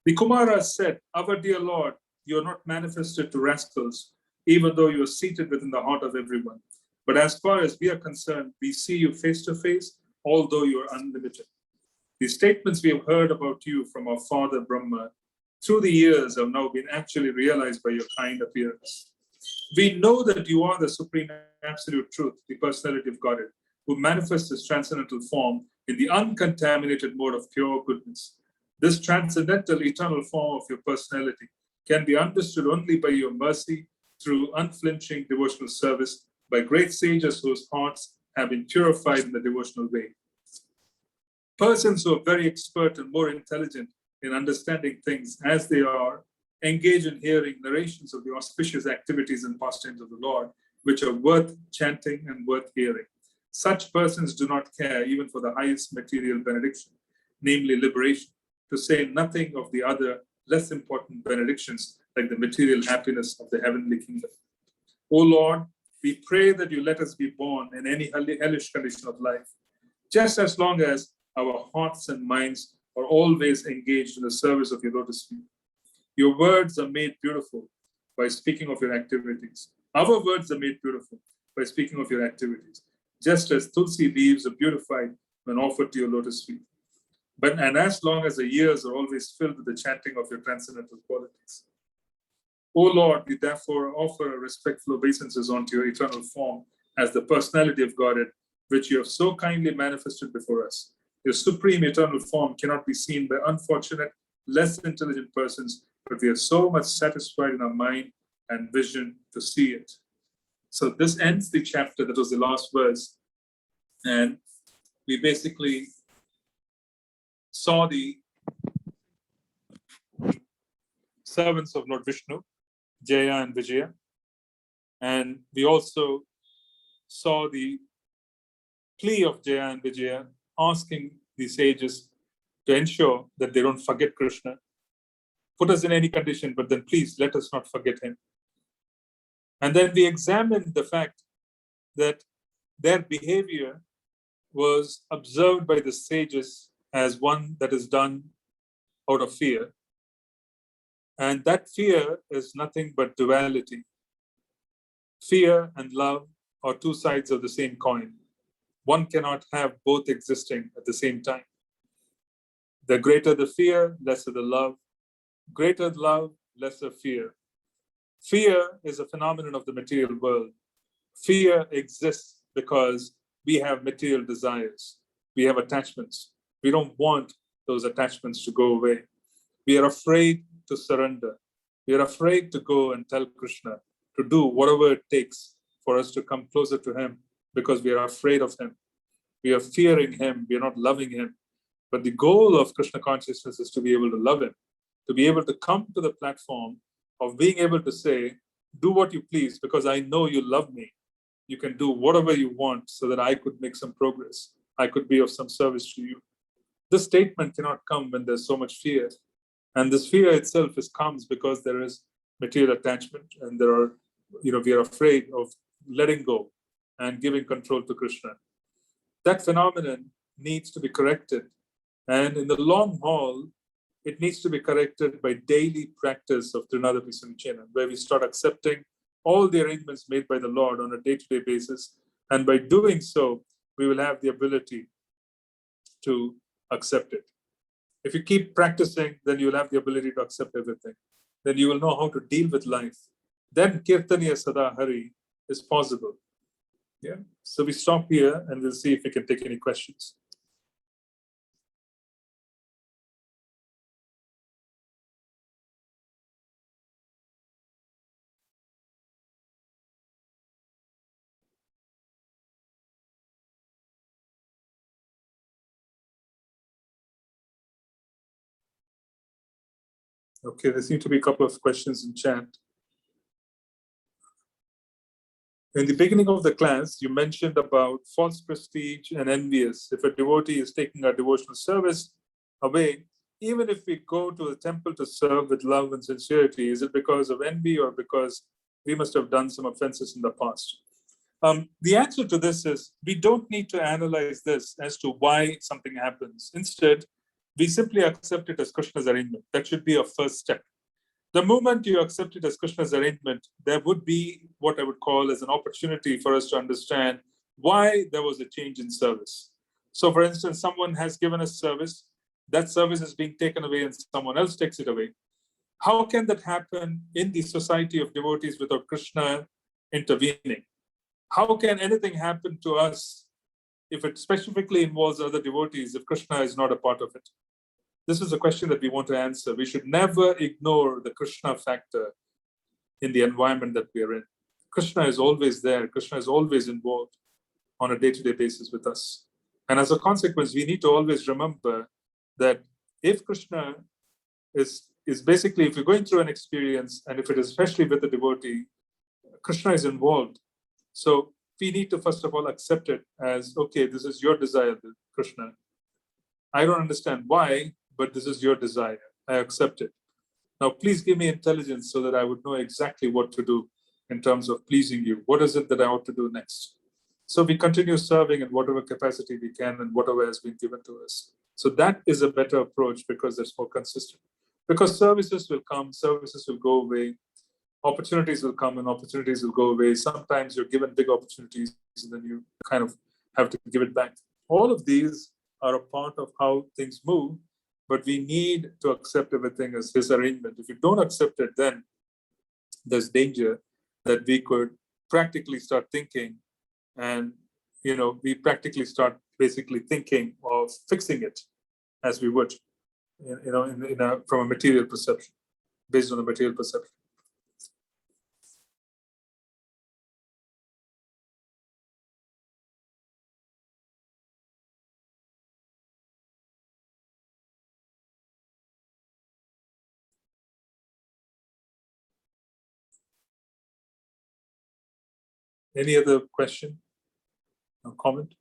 The Kumaras said, "Our dear Lord, you are not manifested to rascals, even though you are seated within the heart of everyone. But as far as we are concerned, we see you face to face, although you are unlimited. The statements we have heard about you from our father Brahma through the years have now been actually realized by your kind appearance. We know that you are the supreme absolute truth, the personality of Godhead, who manifests his transcendental form in the uncontaminated mode of pure goodness. This transcendental eternal form of your personality can be understood only by your mercy through unflinching devotional service by great sages whose hearts have been purified in the devotional way. Persons who are very expert and more intelligent in understanding things as they are engage in hearing narrations of the auspicious activities and pastimes of the Lord, which are worth chanting and worth hearing. Such persons do not care even for the highest material benediction, namely liberation, to say nothing of the other less important benedictions like the material happiness of the heavenly kingdom. O Lord, we pray that you let us be born in any hellish condition of life, just as long as our hearts and minds are always engaged in the service of your lotus feet. Your words are made beautiful. by speaking of your activities. Our words are made beautiful by speaking of your activities, just as tulsi leaves are beautified when offered to your lotus feet. And as long as the ears are always filled with the chanting of your transcendental qualities. O Lord, we therefore offer a respectful obeisances unto your eternal form as the personality of Godhead, which you have so kindly manifested before us. Your supreme eternal form cannot be seen by unfortunate, less intelligent persons, but we are so much satisfied in our mind and vision to see it. So this ends the chapter. That was the last verse. And we basically saw the servants of Lord Vishnu, Jaya and Vijaya. And we also saw the plea of Jaya and Vijaya asking the sages to ensure that they don't forget Krishna. Put us in any condition, but then please let us not forget him. And then we examined the fact that their behavior was observed by the sages as one that is done out of fear. And that fear is nothing but duality. Fear and love are two sides of the same coin. One cannot have both existing at the same time. The greater the fear, lesser the love. Greater love, lesser fear. Fear is a phenomenon of the material world. Fear exists because we have material desires. We have attachments. We don't want those attachments to go away. We are afraid to surrender. We are afraid to go and tell Krishna to do whatever it takes for us to come closer to him because we are afraid of him. We are fearing him. We are not loving him. But the goal of Krishna consciousness is to be able to love him, to be able to come to the platform of being able to say, do what you please because I know you love me. You can do whatever you want so that I could make some progress. I could be of some service to you. This statement cannot come when there's so much fear. And this fear itself comes because there is material attachment and there are, we are afraid of letting go and giving control to Krishna. That phenomenon needs to be corrected. And in the long haul, it needs to be corrected by daily practice of Trinadapi Samicena, where we start accepting all the arrangements made by the Lord on a day-to-day basis. And by doing so, we will have the ability to accept it. If you keep practicing, then you'll have the ability to accept everything. Then you will know how to deal with life. Then Kirtaniya Sada Hari is possible. Yeah. So we stop here and we'll see if we can take any questions. Okay, there seem to be a couple of questions in chat. In the beginning of the class, you mentioned about false prestige and envious. If a devotee is taking our devotional service away, even if we go to the temple to serve with love and sincerity, is it because of envy or because we must have done some offenses in the past? The answer to this is we don't need to analyze this as to why something happens. Instead, we simply accept it as Krishna's arrangement. That should be our first step. The moment you accept it as Krishna's arrangement, there would be what I would call as an opportunity for us to understand why there was a change in service. So for instance, someone has given us service, that service is being taken away and someone else takes it away. How can that happen in the society of devotees without Krishna intervening? How can anything happen to us if it specifically involves other devotees, if Krishna is not a part of it? This is a question that we want to answer. We should never ignore the Krishna factor in the environment that we are in. Krishna is always there. Krishna is always involved on a day-to-day basis with us. And as a consequence, we need to always remember that if Krishna is basically, if you're going through an experience, and if it is especially with a devotee, Krishna is involved. So we need to first of all accept it as, okay, this is your desire, Krishna. I don't understand why, but this is your desire. I accept it. Now, please give me intelligence so that I would know exactly what to do in terms of pleasing you. What is it that I ought to do next? So we continue serving in whatever capacity we can and whatever has been given to us. So that is a better approach because it's more consistent. Because services will come, services will go away. opportunities will come and opportunities will go away. Sometimes you're given big opportunities and then you kind of have to give it back. All of these are a part of how things move, but we need to accept everything as his arrangement. If you don't accept it, then there's danger that we could practically start thinking and, we practically start basically thinking of fixing it as we would, from a material perception, based on a material perception. Any other question or comment?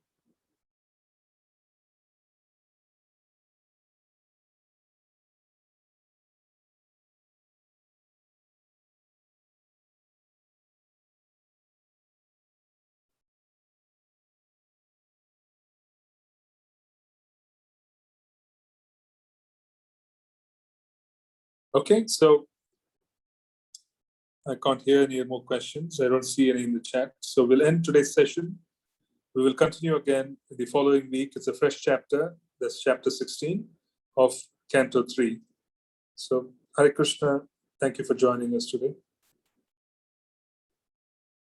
Okay, so I can't hear any more questions. I don't see any in the chat. So we'll end today's session. We will continue again the following week. It's a fresh chapter. That's chapter 16 of Canto 3. So, Hare Krishna. Thank you for joining us today.